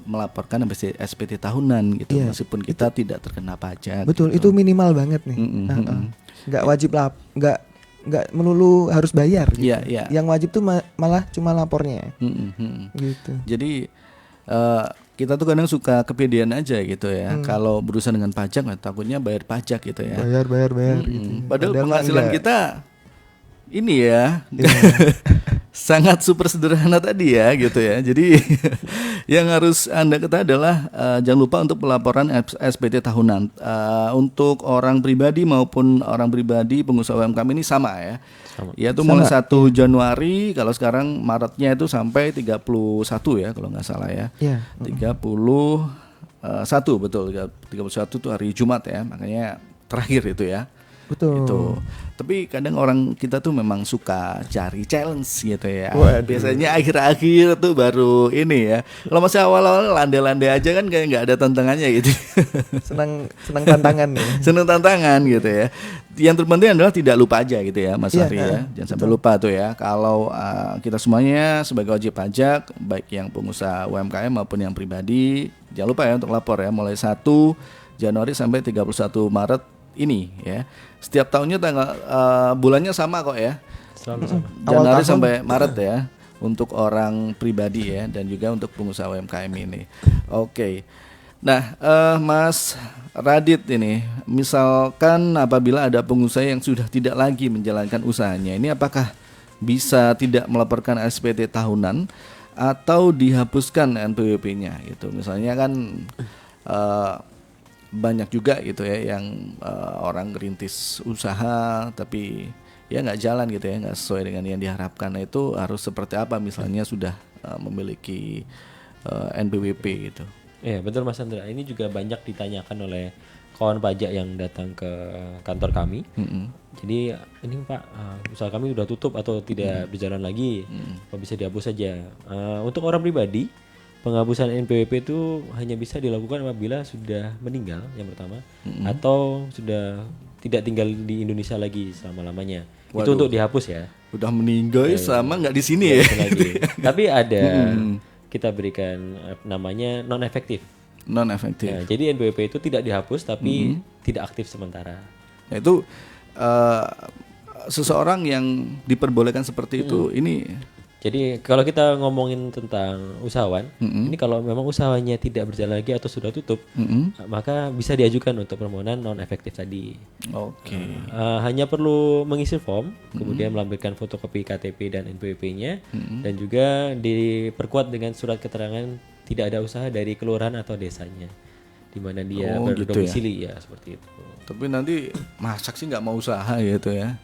melaporkan SPT tahunan gitu, meskipun kita tidak terkena pajak. Betul, itu minimal banget nih. Nggak wajib nggak melulu harus bayar. Gitu. Yang wajib tuh malah cuma lapornya. Gitu. Jadi kita tuh kadang suka kepedean aja gitu ya. Kalau berurusan dengan pajak, takutnya bayar pajak gitu ya. Bayar gitu. Padahal penghasilan kita ini ya sangat super sederhana tadi ya gitu ya. Jadi yang harus Anda ketahui adalah jangan lupa untuk pelaporan SPT tahunan untuk orang pribadi maupun orang pribadi pengusaha UMKM ini sama ya. Yaitu mulai 1 Januari, kalau sekarang Maretnya itu sampai 31 ya kalau nggak salah ya. 31 betul, 31 itu hari Jumat ya, makanya terakhir itu ya. Betul. Itu. Tapi kadang orang kita tuh memang suka cari challenge gitu ya. Biasanya akhir-akhir tuh baru ini ya. Kalau masih awal-awal landai-landai aja kan kayak nggak ada tantangannya gitu. Senang tantangan ya. Senang tantangan gitu ya. Yang terpenting adalah tidak lupa aja gitu ya Mas Ari ya. Jangan sampai lupa tuh ya. Kalau kita semuanya sebagai wajib pajak, baik yang pengusaha UMKM maupun yang pribadi, jangan lupa ya untuk lapor ya mulai 1 Januari sampai 31 Maret ini ya. Setiap tahunnya bulannya sama kok ya. Selalu sama. Januari sampai Maret ya untuk orang pribadi ya, dan juga untuk pengusaha UMKM ini. Oke. Nah, Mas Radit ini, misalkan apabila ada pengusaha yang sudah tidak lagi menjalankan usahanya, ini apakah bisa tidak melaporkan SPT tahunan atau dihapuskan NPWP-nya gitu. Misalnya kan banyak juga gitu ya yang orang ngerintis usaha tapi ya nggak jalan gitu ya, nggak sesuai dengan yang diharapkan. Nah, itu harus seperti apa misalnya sudah memiliki NPWP gitu. Ya betul Mas Andra, ini juga banyak ditanyakan oleh kawan pajak yang datang ke kantor kami. Jadi ini Pak, usaha kami udah tutup atau tidak berjalan lagi, apa bisa dihapus saja. Untuk orang pribadi, penghapusan NPWP itu hanya bisa dilakukan apabila sudah meninggal yang pertama, atau sudah tidak tinggal di Indonesia lagi selama-lamanya. Itu untuk dihapus ya. Udah meninggal sama nggak di sini ya. Tapi ada kita berikan namanya non efektif. Non efektif. Ya, jadi NPWP itu tidak dihapus tapi tidak aktif sementara. Nah, itu seseorang yang diperbolehkan seperti itu ini. Jadi kalau kita ngomongin tentang usahawan, ini kalau memang usahanya tidak berjalan lagi atau sudah tutup, maka bisa diajukan untuk permohonan non efektif tadi. Oke. Hanya perlu mengisi form, kemudian melampirkan fotokopi KTP dan NPWP-nya, dan juga diperkuat dengan surat keterangan tidak ada usaha dari kelurahan atau desanya, di mana dia berdomisili ya seperti itu. Tapi nanti masak sih nggak mau usaha gitu ya.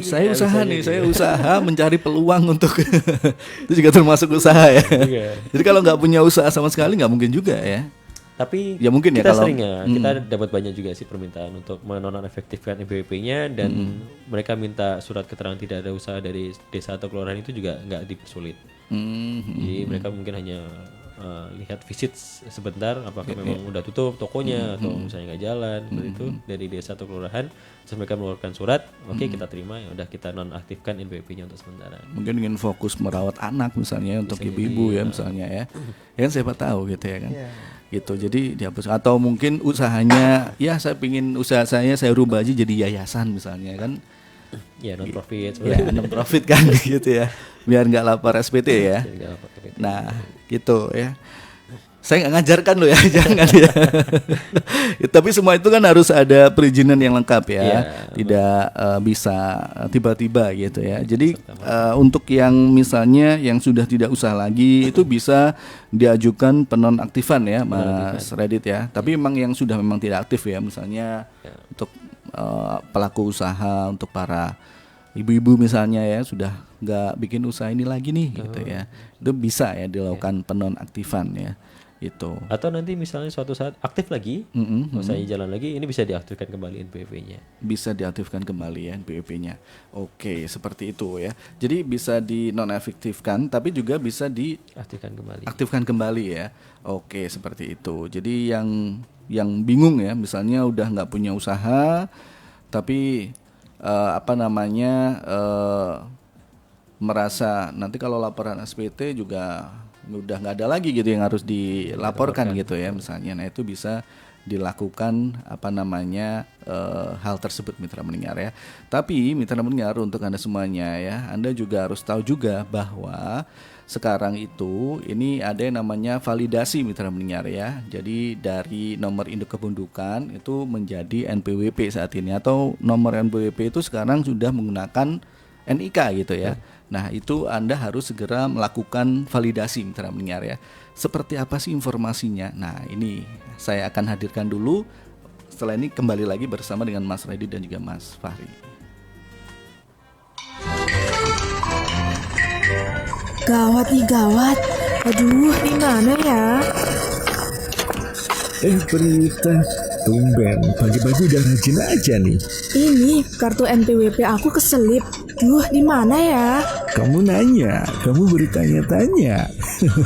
Saya usaha nih, saya usaha mencari peluang untuk itu juga termasuk usaha ya. Jadi kalau nggak punya usaha sama sekali nggak mungkin juga ya. Tapi ya mungkin kita ya kalau sering ya, kita dapat banyak juga sih permintaan untuk menonaktifkan NPWP-nya, dan mereka minta surat keterangan tidak ada usaha dari desa atau kelurahan itu juga nggak dipersulit. Jadi mereka mungkin hanya lihat visit sebentar apakah memang udah tutup tokonya atau misalnya nggak jalan seperti itu dari desa atau kelurahan, terus mereka mengeluarkan surat, oke, kita terima, ya udah kita nonaktifkan NPWP-nya untuk sementara. Mungkin ingin fokus merawat anak misalnya untuk ibu-ibu ya misalnya ya. Ya kan siapa tahu gitu ya kan. Gitu. Jadi dihapus, atau mungkin usahanya ya saya pingin usaha saya rubah aja jadi yayasan misalnya kan. Ya non profit. Ya non profit kan gitu ya. Biar nggak lapor SPT ya. Nah gitu ya. Saya nggak ngajarkan loh ya, jangan ya. Tapi semua itu kan harus ada perizinan yang lengkap ya. Tidak bisa tiba-tiba gitu ya. Jadi untuk yang misalnya yang sudah tidak usaha lagi itu bisa diajukan penonaktifan ya Mas Radit ya. Tapi memang yang sudah memang tidak aktif ya, misalnya untuk pelaku usaha, untuk para ibu-ibu misalnya ya sudah nggak bikin usaha ini lagi nih gitu ya, itu bisa ya dilakukan penonaktifan ya itu. Atau nanti misalnya suatu saat aktif lagi, usahanya jalan lagi, ini bisa diaktifkan kembali NPWP-nya. Bisa diaktifkan kembali ya NPWP-nya. Oke, seperti itu ya. Jadi bisa di nonefektifkan tapi juga bisa diaktifkan kembali ya. Oke, seperti itu. Jadi yang bingung ya, misalnya udah nggak punya usaha tapi merasa nanti kalau laporan SPT juga udah nggak ada lagi gitu yang harus dilaporkan gitu ya misalnya. Nah itu bisa dilakukan hal tersebut mitra mendengar ya. Tapi mitra mendengar untuk Anda semuanya ya, Anda juga harus tahu juga bahwa sekarang itu ini ada yang namanya validasi mitra mendengar ya. Jadi dari nomor induk kependudukan itu menjadi NPWP saat ini, atau nomor NPWP itu sekarang sudah menggunakan NIK gitu ya. Nah itu Anda harus segera melakukan validasi mitra mendengar ya. Seperti apa sih informasinya? Nah ini saya akan hadirkan dulu. Setelah ini kembali lagi bersama dengan Mas Redi dan juga Mas Fahri. Gawat nih gawat. Aduh, gimana ya? Berita tumben pagi-pagi udah rajin aja nih. Ini kartu NPWP aku keselip. Duh, di mana ya? Kamu nanya, kamu bertanya-tanya.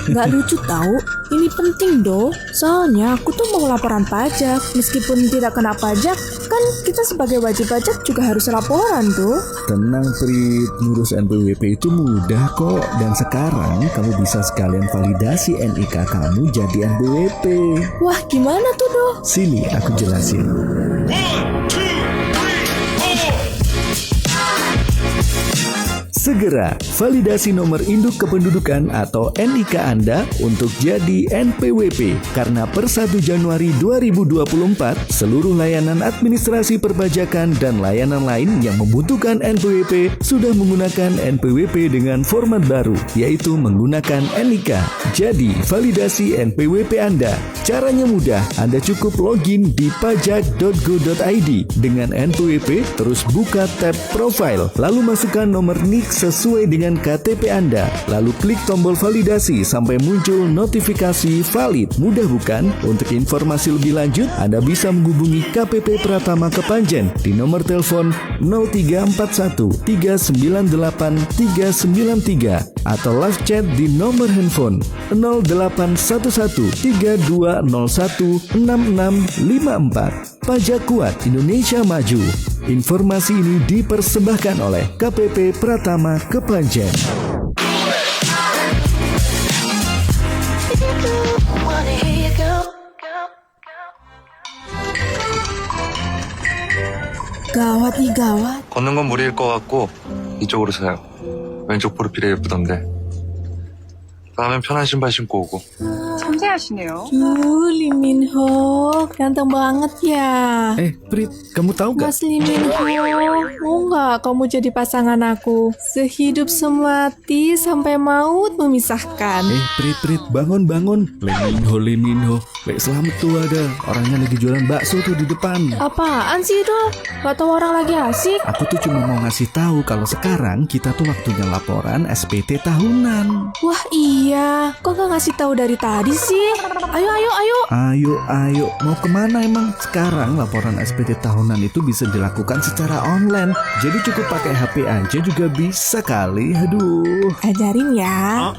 Nggak lucu tahu. Ini penting dong. Soalnya aku tuh mau laporan pajak. Meskipun tidak kena pajak, kan kita sebagai wajib pajak juga harus laporan tuh. Tenang Prit, ngurus NPWP itu mudah kok. Dan sekarang kamu bisa sekalian validasi NIK kamu jadi NPWP. Wah, gimana tuh dong? Sini aku jelasin. Segera validasi nomor induk kependudukan atau NIK Anda untuk jadi NPWP, karena per 1 Januari 2024 seluruh layanan administrasi perpajakan dan layanan lain yang membutuhkan NPWP sudah menggunakan NPWP dengan format baru, yaitu menggunakan NIK. Jadi validasi NPWP Anda caranya mudah. Anda cukup login di pajak.go.id dengan NPWP, terus buka tab profile, lalu masukkan nomor NIK sesuai dengan KTP Anda, lalu klik tombol validasi sampai muncul notifikasi valid. Mudah bukan? Untuk informasi lebih lanjut, Anda bisa menghubungi KPP Pratama Kepanjen di nomor telepon 0341 398 393 atau live chat di nomor handphone 0811 3201 6654. Pajak Kuat Indonesia Maju. Informasi ini dipersembahkan oleh KPP Pratama Kepanjen. Gawat nih gawat. 걷는 건 무리일 것 같고 이쪽으로 서요. 왼쪽 프로필이 예쁘던데. 다음엔 편한 신발 신고 오고. 섬세하시네요. Lee Min Ho, ganteng banget ya. Prit, kamu tahu gak? Mas Lee Min Ho, mau nggak kamu jadi pasangan aku? Sehidup semati sampai maut memisahkan. Prit, bangun. Lee Min Ho. Selamat tuh, ada orangnya lagi jualan bakso tuh di depan. Apaan sih itu? Gak tahu orang lagi asik. Aku tuh cuma mau ngasih tahu kalau sekarang kita tuh waktunya laporan SPT tahunan. Wah iya, kok gak ngasih tahu dari tadi sih? Ayo, mau kemana emang? Sekarang laporan SPT tahunan itu bisa dilakukan secara online. Jadi cukup pakai HP aja juga bisa kali. Aduh. Ajarin ya.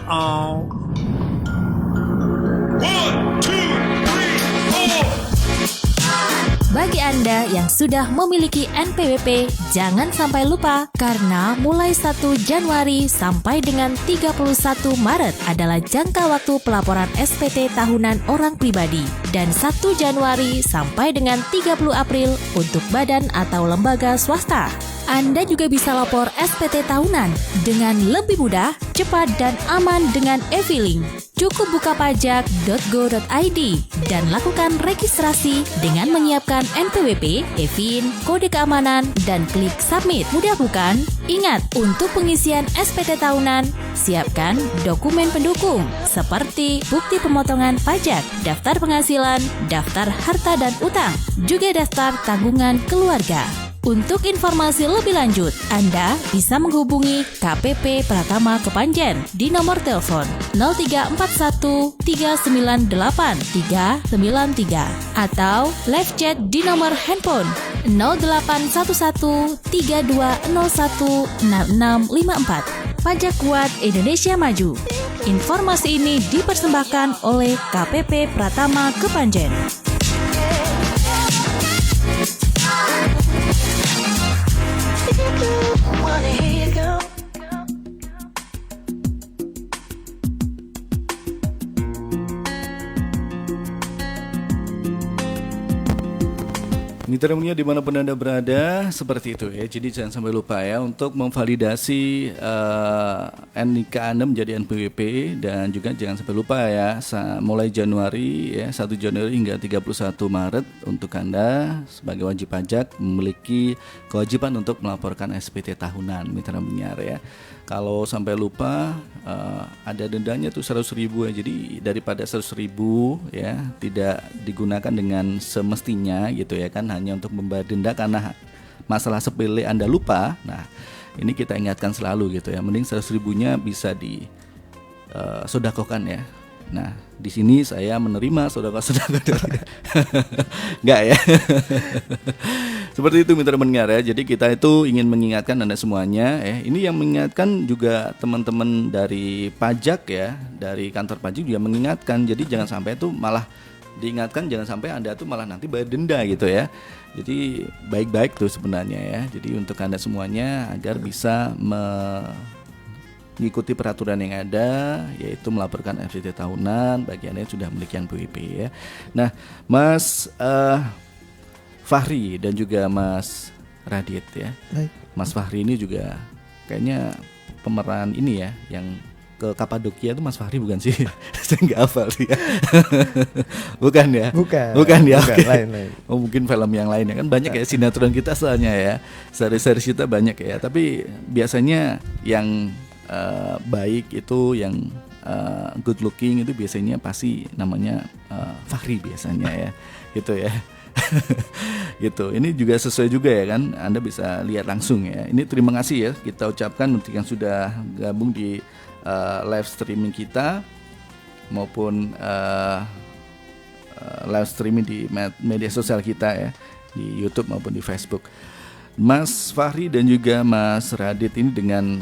Bagi Anda yang sudah memiliki NPWP, jangan sampai lupa karena mulai 1 Januari sampai dengan 31 Maret adalah jangka waktu pelaporan SPT tahunan orang pribadi, dan 1 Januari sampai dengan 30 April untuk badan atau lembaga swasta. Anda juga bisa lapor SPT tahunan dengan lebih mudah, cepat, dan aman dengan e-filing. Cukup buka pajak.go.id dan lakukan registrasi dengan menyiapkan NPWP, e-fin, kode keamanan, dan klik submit. Mudah bukan? Ingat, untuk pengisian SPT tahunan, siapkan dokumen pendukung seperti bukti pemotongan pajak, daftar penghasilan, daftar harta dan utang, juga daftar tanggungan keluarga. Untuk informasi lebih lanjut, Anda bisa menghubungi KPP Pratama Kepanjen di nomor telepon 0341 398 393 atau live chat di nomor handphone 0811 3201 6654. Pajak Kuat Indonesia Maju. Informasi ini dipersembahkan oleh KPP Pratama Kepanjen. Mitra-mitra dimanapun Anda berada, seperti itu ya. Jadi jangan sampai lupa ya untuk memvalidasi NIK Anda menjadi NPWP, dan juga jangan sampai lupa ya mulai Januari ya 1 Januari hingga 31 Maret untuk Anda sebagai wajib pajak memiliki kewajiban untuk melaporkan SPT tahunan, mitra penyiar ya. Kalau sampai lupa ada dendanya tuh 100.000 ya. Jadi daripada 100.000 ya tidak digunakan dengan semestinya gitu ya kan, hanya untuk membayar denda karena masalah sepele Anda lupa. Nah, ini kita ingatkan selalu gitu ya. Mending 100.000-nya bisa disedekahkan ya. Nah, di sini saya menerima sedekah dari enggak ya. Seperti itu mitra pendengar ya. Jadi kita itu ingin mengingatkan Anda semuanya ini yang mengingatkan juga teman-teman dari pajak ya, dari kantor pajak juga mengingatkan. Jadi jangan sampai itu malah diingatkan, jangan sampai Anda tuh malah nanti bayar denda gitu ya. Jadi baik-baik tuh sebenarnya ya. Jadi untuk Anda semuanya agar bisa mengikuti peraturan yang ada, yaitu melaporkan SPT tahunan bagi Anda yang sudah memiliki NPWP ya. Nah, Mas Fahri dan juga Mas Radit ya. Baik. Mas Fahri ini juga kayaknya pemeran ini ya, yang ke Kapadokia itu Mas Fahri bukan sih? Saya nggak hafal sih ya. Bukan ya? Bukan ya? Bukan, lain. Oh, mungkin film yang lain ya kan banyak ya sinetron kita soalnya ya. Seri-seri kita banyak ya. Tapi biasanya yang baik itu yang good looking itu biasanya pasti namanya Fahri biasanya ya. Gitu ya. Gitu. Ini juga sesuai juga ya kan. Anda bisa lihat langsung ya. Ini terima kasih ya kita ucapkan untuk yang sudah gabung di live streaming kita maupun live streaming di media sosial kita ya, di YouTube maupun di Facebook. Mas Fahri dan juga Mas Radit ini dengan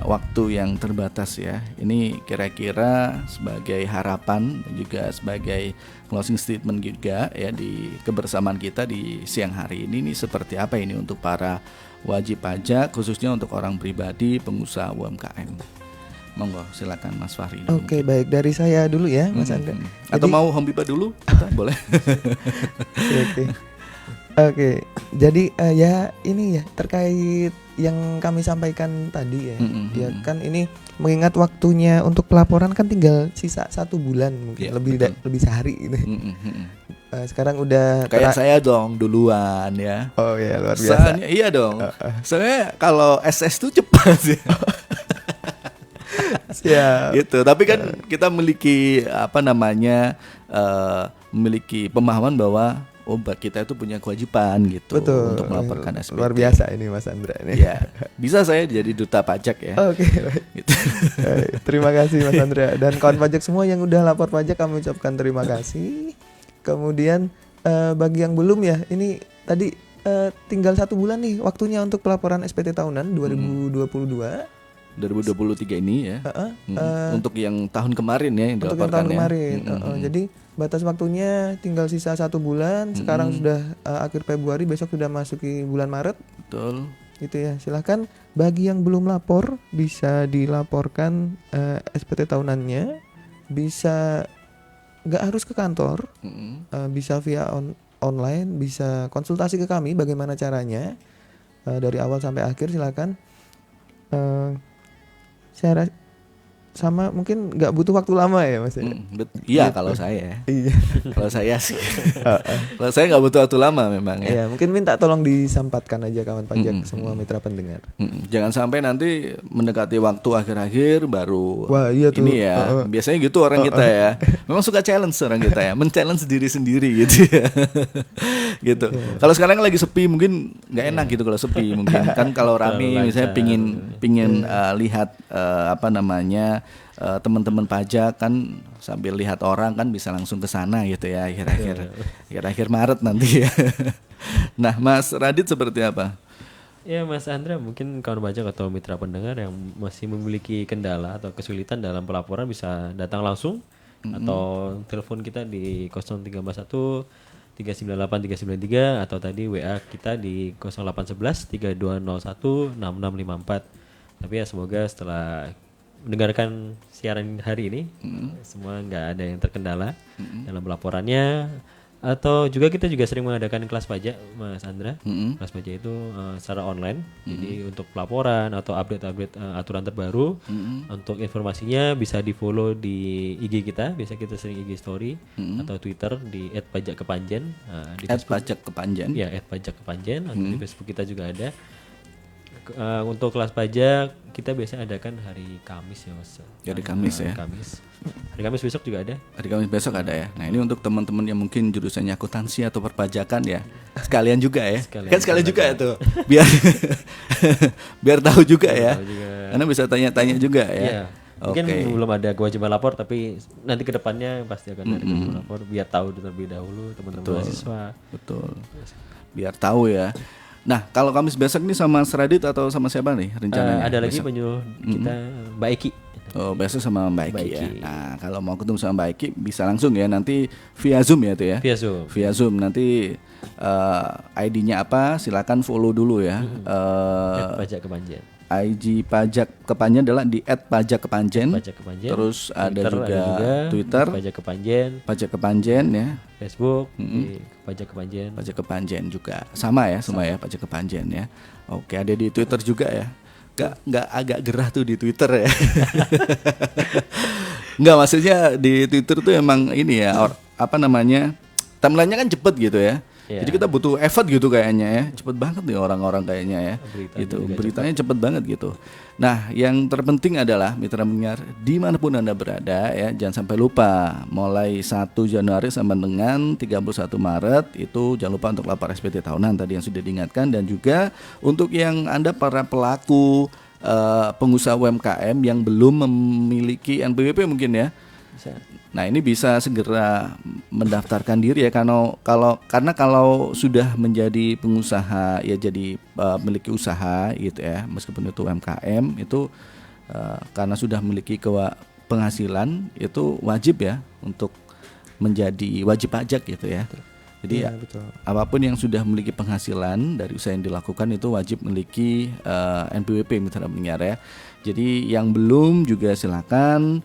waktu yang terbatas ya. Ini kira-kira sebagai harapan dan juga sebagai closing statement juga ya di kebersamaan kita di siang hari ini seperti apa ini untuk para wajib pajak, khususnya untuk orang pribadi, pengusaha UMKM. Monggo silakan Mas Fahri. Oke, baik, dari saya dulu ya Mas Andra. Atau mau Home Pipa dulu? Boleh. Oke, jadi ya ini ya terkait yang kami sampaikan tadi ya, ya kan ini mengingat waktunya untuk pelaporan kan tinggal sisa 1 bulan mungkin lebih sehari gitu. Sekarang udah kayak saya dong duluan ya. Oh ya luar biasa. Soalnya, iya dong. Soalnya kalau SS tuh cepat sih. Ya. Gitu. Tapi kan kita memiliki memiliki pemahaman bahwa kita itu punya kewajiban gitu. Betul. Untuk melaporkan SPT. Luar biasa ini Mas Andra nih. Ya, bisa saya jadi duta pajak ya. Oke. Gitu. Terima kasih Mas Andra dan kawan pajak semua yang udah lapor pajak, kami ucapkan terima kasih. Kemudian bagi yang belum ya, ini tadi tinggal 1 bulan nih waktunya untuk pelaporan SPT tahunan 2023 ini ya. Untuk yang tahun kemarin ya yang untuk yang tahun kemarin. Jadi batas waktunya tinggal sisa 1 bulan. Sekarang sudah akhir Februari, besok sudah masuki bulan Maret. Betul. Gitu ya. Silakan bagi yang belum lapor bisa dilaporkan SPT tahunannya. Bisa nggak harus ke kantor. Bisa via online, bisa konsultasi ke kami bagaimana caranya. Dari awal sampai akhir silakan. Saya sama mungkin nggak butuh waktu lama ya Mas. Iya gitu. Kalau saya. Iya. Kalau saya sih. Kalau saya nggak butuh waktu lama memang ya. Iya, mungkin minta tolong disampaikan aja kawan pajak semua mitra pendengar. Jangan sampai nanti mendekati waktu akhir-akhir baru. Wah, iya tuh. Ini ya. Biasanya gitu orang kita ya. Memang suka challenge orang kita ya, men-challenge diri sendiri gitu ya. Gitu. Kalau sekarang lagi sepi mungkin nggak enak gitu kalau sepi mungkin. Kan kalau rame misalnya pingin lihat teman-teman pajak kan sambil lihat orang kan bisa langsung ke sana gitu ya akhir Maret nanti ya. Nah, Mas Radit seperti apa? Ya Mas Andra, mungkin kawan pajak atau mitra pendengar yang masih memiliki kendala atau kesulitan dalam pelaporan bisa datang langsung atau telepon kita di 0341 398 393 atau tadi WA kita di 0811 3201 6654. Tapi ya semoga setelah mendengarkan siaran hari ini semua nggak ada yang terkendala dalam pelaporannya. Atau juga kita juga sering mengadakan kelas pajak, Mas Andra. Kelas pajak itu secara online. Jadi untuk pelaporan atau update-update aturan terbaru. Untuk informasinya bisa di-follow di IG kita. Biasa kita sering IG story atau Twitter di @pajakkepanjen. Di @pajakkepanjen. Ya, @pajakkepanjen. Atau di Facebook kita juga ada. Untuk kelas pajak kita biasa adakan hari Kamis ya, Mas. Hari Kamis ya. Hari Kamis besok juga ada. Hari Kamis besok ada ya. Nah, ini untuk teman-teman yang mungkin jurusannya akuntansi atau perpajakan ya. Sekalian juga ya. Sekalian juga ya tuh. Biar tahu juga ya. Karena bisa tanya-tanya juga ya. Mungkin belum ada kewajiban lapor, tapi nanti ke depannya pasti akan ada kewajiban lapor biar tahu terlebih dahulu teman-teman mahasiswa. Betul. Biar tahu ya. Nah, kalau Kamis besok ini sama Mas Radit atau sama siapa nih rencananya? Ada lagi penyuluh kita, Mbak Eki. Oh, besok sama Mbak Eki ya. Nah, kalau mau ketemu sama Mbak Eki bisa langsung ya, nanti via Zoom ya tuh ya. Via Zoom nanti ID-nya apa? Silakan follow dulu ya. @pajakkepanjen. IG Pajak Kepanjen adalah di @pajakkepanjen. Terus ada juga Twitter Pajak Kepanjen ya. Facebook di Pajak Kepanjen. Pajak Kepanjen juga sama ya, semua ya Pajak Kepanjen ya. Oke, ada di Twitter juga ya. Nggak agak gerah tuh di Twitter ya. Nggak, maksudnya di Twitter tuh emang ini ya, apa namanya, timelinenya kan cepet gitu ya. Jadi kita butuh effort gitu kayaknya ya. Cepet banget nih orang-orang kayaknya ya. Beritanya cepet banget gitu. Nah, yang terpenting adalah mitra pendengar dimanapun Anda berada ya, jangan sampai lupa mulai 1 Januari sampai dengan 31 Maret itu jangan lupa untuk lapor SPT tahunan tadi yang sudah diingatkan, dan juga untuk yang Anda para pelaku pengusaha UMKM yang belum memiliki NPWP mungkin ya. Nah, ini bisa segera mendaftarkan diri ya, karena kalau sudah menjadi pengusaha ya, jadi memiliki usaha gitu ya, meskipun itu UMKM itu karena sudah memiliki penghasilan itu wajib ya untuk menjadi wajib pajak gitu ya. Jadi apapun yang sudah memiliki penghasilan dari usaha yang dilakukan itu wajib memiliki NPWP mitra pendengar ya. Jadi yang belum juga silakan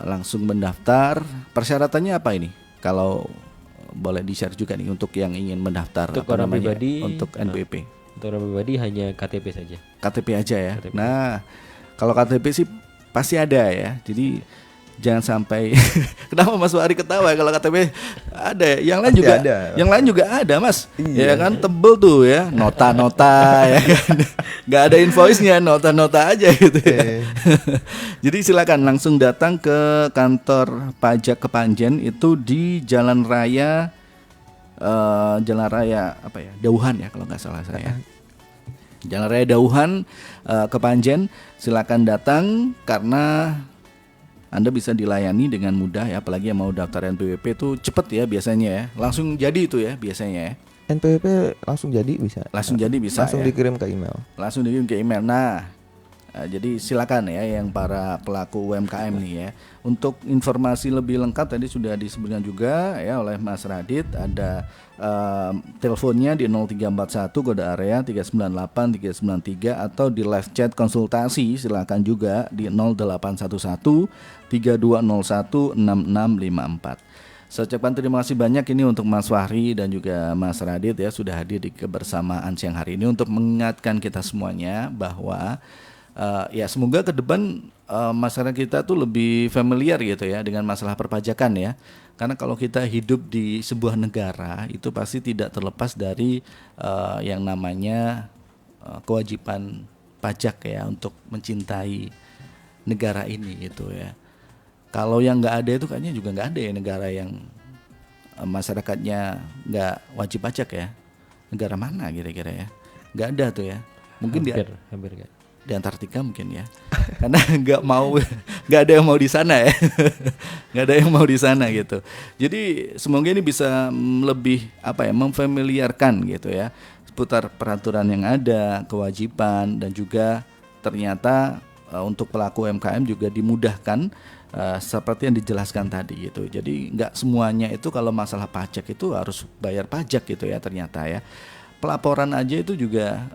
langsung mendaftar. Persyaratannya apa ini? Kalau boleh di-share juga nih untuk yang ingin mendaftar untuk orang pribadi untuk NPWP. Untuk orang pribadi hanya KTP saja. KTP aja ya. KTP. Nah, kalau KTP sih pasti ada ya. Jadi jangan sampai kenapa Mas Wari ketawa kalau KTP ada ya? Yang lain juga ada. Yang lain juga ada, Mas. Iya. Ya kan, tebel tuh ya, nota-nota ya kan. Enggak ada invoice-nya, nota-nota aja gitu ya. Jadi silakan langsung datang ke kantor Pajak Kepanjen itu di Jalan Raya apa ya? Dauhan ya kalau nggak salah saya. Jalan Raya Dauhan Kepanjen, silakan datang karena Anda bisa dilayani dengan mudah ya, apalagi yang mau daftar NPWP itu cepet ya biasanya ya. Langsung jadi itu ya biasanya ya. NPWP langsung jadi bisa. Langsung jadi bisa. Langsung ya? dikirim ke email. Langsung dikirim ke email. Nah, jadi silakan ya yang para pelaku UMKM nih ya. Untuk informasi lebih lengkap tadi sudah disebutkan juga ya oleh Mas Radit, ada teleponnya di 0341 kode area 398 393 atau di live chat konsultasi silakan juga di 0811 3201 6654. Saya ucapkan terima kasih banyak ini untuk Mas Wahri dan juga Mas Radit ya sudah hadir di kebersamaan siang hari ini untuk mengingatkan kita semuanya bahwa ya semoga ke depan masyarakat kita tuh lebih familiar gitu ya dengan masalah perpajakan ya. Karena kalau kita hidup di sebuah negara itu pasti tidak terlepas dari yang namanya kewajiban pajak ya untuk mencintai negara ini gitu ya. Kalau yang nggak ada itu kayaknya juga nggak ada ya negara yang masyarakatnya nggak wajib pajak ya. Negara mana kira-kira ya? Nggak ada tuh ya. Mungkin hampir nggak. Di Antartika mungkin ya, karena nggak ada yang mau di sana ya, nggak ada yang mau di sana gitu. Jadi semoga ini bisa lebih memfamiliarkan gitu ya seputar peraturan yang ada, kewajiban, dan juga ternyata untuk pelaku UMKM juga dimudahkan seperti yang dijelaskan tadi gitu. Jadi nggak semuanya itu kalau masalah pajak itu harus bayar pajak gitu ya ternyata ya. Pelaporan aja itu juga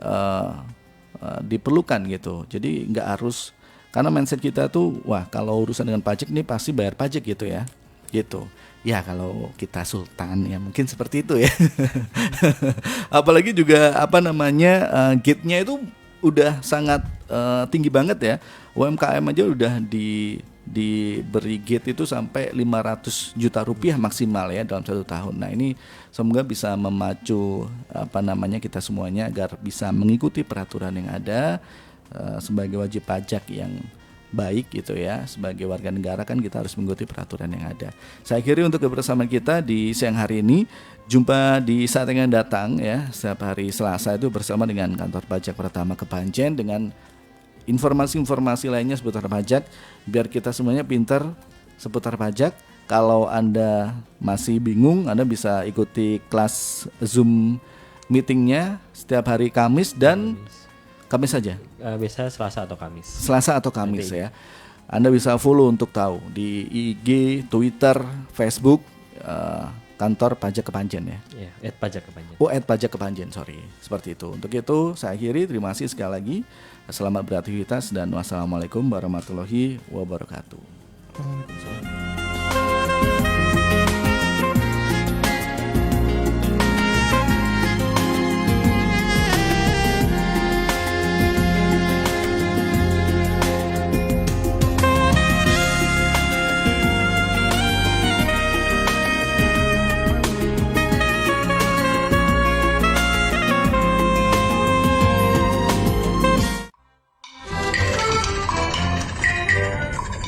diperlukan gitu. Jadi nggak harus, karena mindset kita tuh wah kalau urusan dengan pajak nih pasti bayar pajak gitu ya. gitu. Ya kalau kita sultan ya mungkin seperti itu ya. Apalagi juga gate-nya itu udah sangat tinggi banget ya. UMKM aja udah diberi gate itu sampai 500 juta rupiah maksimal ya dalam 1 tahun. Nah ini semoga bisa memacu kita semuanya agar bisa mengikuti peraturan yang ada sebagai wajib pajak yang baik gitu ya. Sebagai warga negara kan kita harus mengikuti peraturan yang ada. Saya akhiri untuk kebersamaan kita di siang hari ini. Jumpa di saat yang datang ya, setiap hari Selasa itu bersama dengan Kantor Pajak Pratama Kepanjen dengan informasi-informasi lainnya seputar pajak biar kita semuanya pintar seputar pajak. Kalau Anda masih bingung, Anda bisa ikuti kelas Zoom meetingnya setiap hari Kamis dan Kamis saja. Biasa Selasa atau Kamis. Selasa atau Kamis ya. Anda bisa follow untuk tahu di IG, Twitter, Facebook Kantor Pajak Kepanjen ya. Iya, @pajak Kepanjen. @pajak Kepanjen, sorry. Seperti itu. Untuk itu saya akhiri. Terima kasih sekali lagi. Selamat beraktivitas dan wassalamualaikum warahmatullahi wabarakatuh.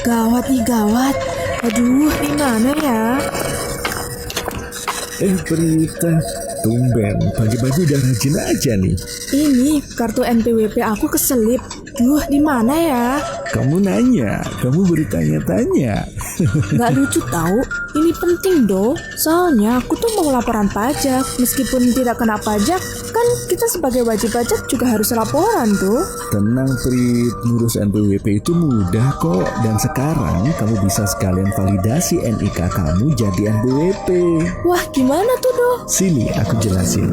Gawat nih, gawat. Aduh, gimana ya? Berita, tumben pagi-pagi udah rajin aja nih. Ini kartu NPWP aku keselip. Duh, di mana ya? Kamu nanya, kamu bertanya-tanya. Gak lucu tahu. Ini penting doh. Soalnya aku tuh mau laporan pajak. Meskipun tidak kena pajak, kan kita sebagai wajib pajak juga harus laporan tuh. Tenang Prit, ngurus NPWP itu mudah kok. Dan sekarang kamu bisa sekalian validasi NIK kamu jadi NPWP. Wah, gimana tuh doh? Sini aku jelasin.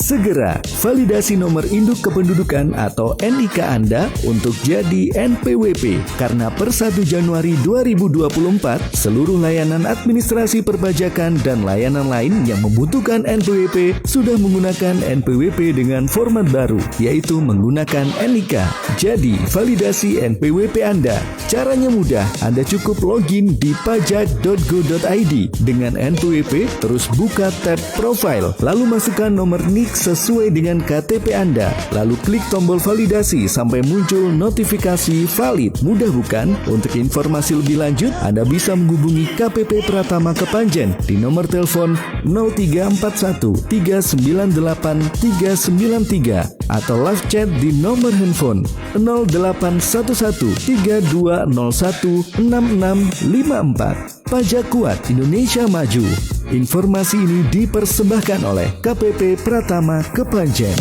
Segera validasi nomor induk kependudukan atau NIK Anda untuk jadi NPWP karena per 1 Januari 2024 seluruh layanan administrasi perpajakan dan layanan lain yang membutuhkan NPWP sudah menggunakan NPWP dengan format baru yaitu menggunakan NIK. Jadi validasi NPWP Anda. Caranya mudah, Anda cukup login di pajak.go.id dengan NPWP, terus buka tab profile, lalu masukkan nomor NIK sesuai dengan KTP Anda. Lalu klik tombol validasi sampai muncul notifikasi valid. Mudah bukan? Untuk informasi lebih lanjut, Anda bisa menghubungi KPP Pratama Kepanjen di nomor telepon 0341 398 393 atau live chat di nomor handphone 0811 3201 6654. Pajak Kuat Indonesia Maju. Informasi ini dipersembahkan oleh KPP Pratama Kepanjen.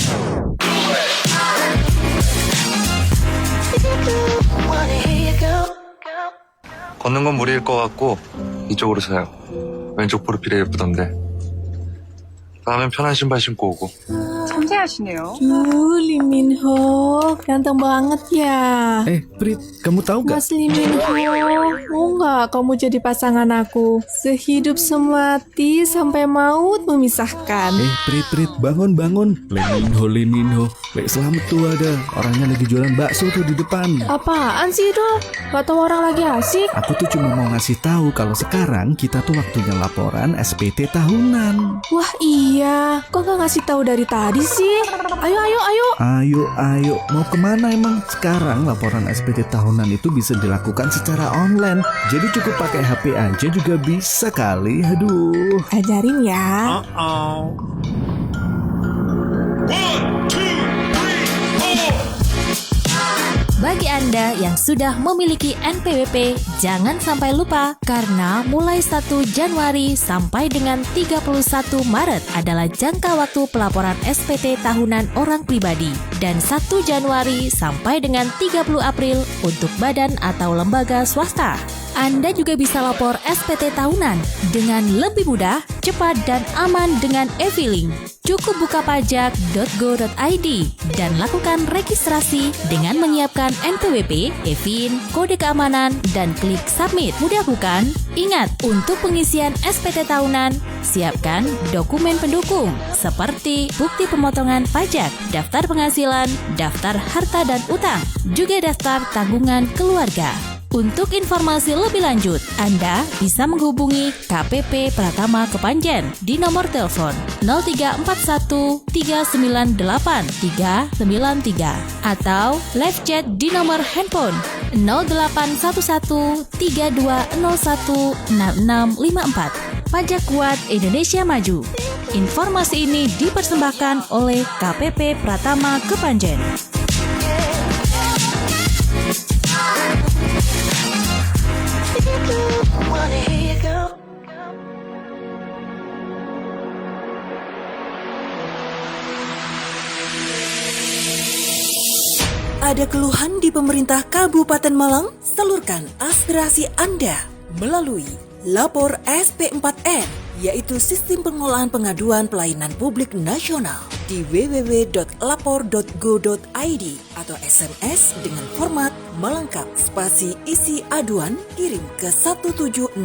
걷는 건 무리일 것 같고 이쪽으로 서요. 왼쪽 프로필이 예쁘던데. 다음엔 편한 신발 신고 오고. 섬세하시네요. Lee Min Ho, ganteng banget ya. Prit, kamu tahu gak? Mas Lee Min Ho, mau gak kamu jadi pasangan aku? Sehidup semati sampai maut memisahkan. Prit, bangun. Lee Min Ho. Selamat tuh ada orangnya lagi jualan bakso tuh di depan. Apaan sih itu? Gak tahu orang lagi asik. Aku tuh cuma mau ngasih tahu kalau sekarang kita tuh waktunya laporan SPT tahunan. Wah iya, kok gak ngasih tahu dari tadi sih? Ayo, mau kemana emang? Sekarang laporan SPT tahunan itu bisa dilakukan secara online. Jadi cukup pakai HP aja juga bisa kali. Aduh. Ajarin ya. Bagi Anda yang sudah memiliki NPWP, jangan sampai lupa karena mulai 1 Januari sampai dengan 31 Maret adalah jangka waktu pelaporan SPT tahunan orang pribadi dan 1 Januari sampai dengan 30 April untuk badan atau lembaga swasta. Anda juga bisa lapor SPT tahunan dengan lebih mudah, cepat, dan aman dengan e-filing. Cukup buka pajak.go.id dan lakukan registrasi dengan menyiapkan NPWP, e-fin, kode keamanan, dan klik submit. Mudah bukan? Ingat, untuk pengisian SPT tahunan, siapkan dokumen pendukung seperti bukti pemotongan pajak, daftar penghasilan, daftar harta dan utang, juga daftar tanggungan keluarga. Untuk informasi lebih lanjut, Anda bisa menghubungi KPP Pratama Kepanjen di nomor telepon 0341 398 393 atau live chat di nomor handphone 0811 3201 6654. Pajak Kuat Indonesia Maju. Informasi ini dipersembahkan oleh KPP Pratama Kepanjen. Ada keluhan di pemerintah Kabupaten Malang? Salurkan aspirasi Anda melalui Lapor SP4N, yaitu Sistem Pengolahan Pengaduan Pelayanan Publik Nasional di www.lapor.go.id atau SMS dengan format melengkap spasi isi aduan kirim ke 1708.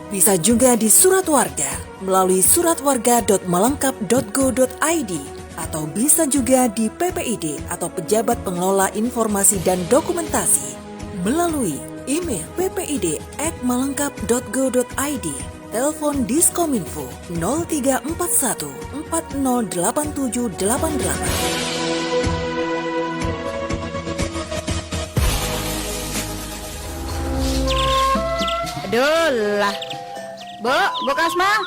Bisa juga di surat warga melalui suratwarga.melengkap.go.id atau bisa juga di PPID atau Pejabat Pengelola Informasi dan Dokumentasi melalui email ppid@melengkap.go.id, telepon Diskominfo 0341 408788. Aduh lah. Bu Kasma,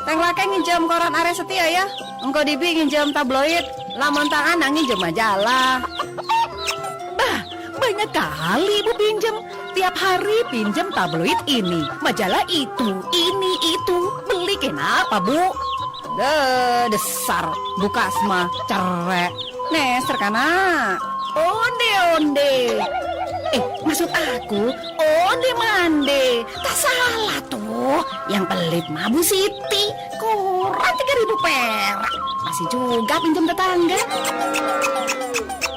teng lake nginjem koran Are Setia ya. Engko Dibi nginjem tabloid, lamun tangan nginjem majalah. Bah, banyak kali Bu pinjem. Tiap hari pinjem tabloid ini, majalah itu, ini itu. Beli kenapa Bu? Desar Bu Kasma, cerek. Neser kana. Onde. Maksud aku, onde mande. Tak salah tuh. Yang pelit mah Bu Siti. Koran 3.000 perak. Masih juga pinjam tetangga.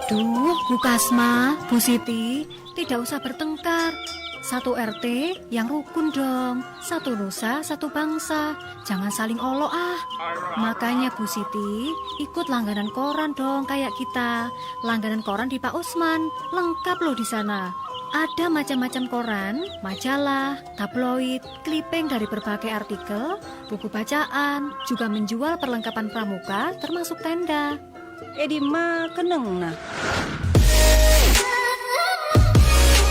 Duh, Bu Kasma, Bu Siti, tidak usah bertengkar. Satu RT yang rukun dong. Satu nusa, satu bangsa. Jangan saling olok ah. Makanya Bu Siti ikut langganan koran dong kayak kita. Langganan koran di Pak Usman. Lengkap loh di sana. Ada macam-macam koran, majalah, tabloid, clipping dari berbagai artikel, buku bacaan, juga menjual perlengkapan pramuka termasuk tenda. Di mah keneng nah.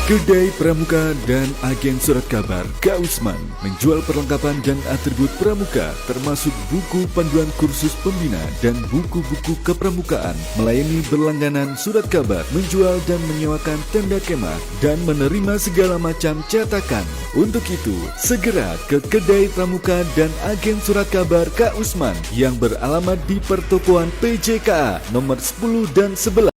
Kedai Pramuka dan Agen Surat Kabar Kak Usman menjual perlengkapan dan atribut pramuka termasuk buku panduan kursus pembina dan buku-buku kepramukaan, melayani berlangganan surat kabar, menjual dan menyewakan tenda kemah dan menerima segala macam cetakan. Untuk itu, segera ke Kedai Pramuka dan Agen Surat Kabar Kak Usman yang beralamat di Pertokoan PJKA nomor 10 dan 11.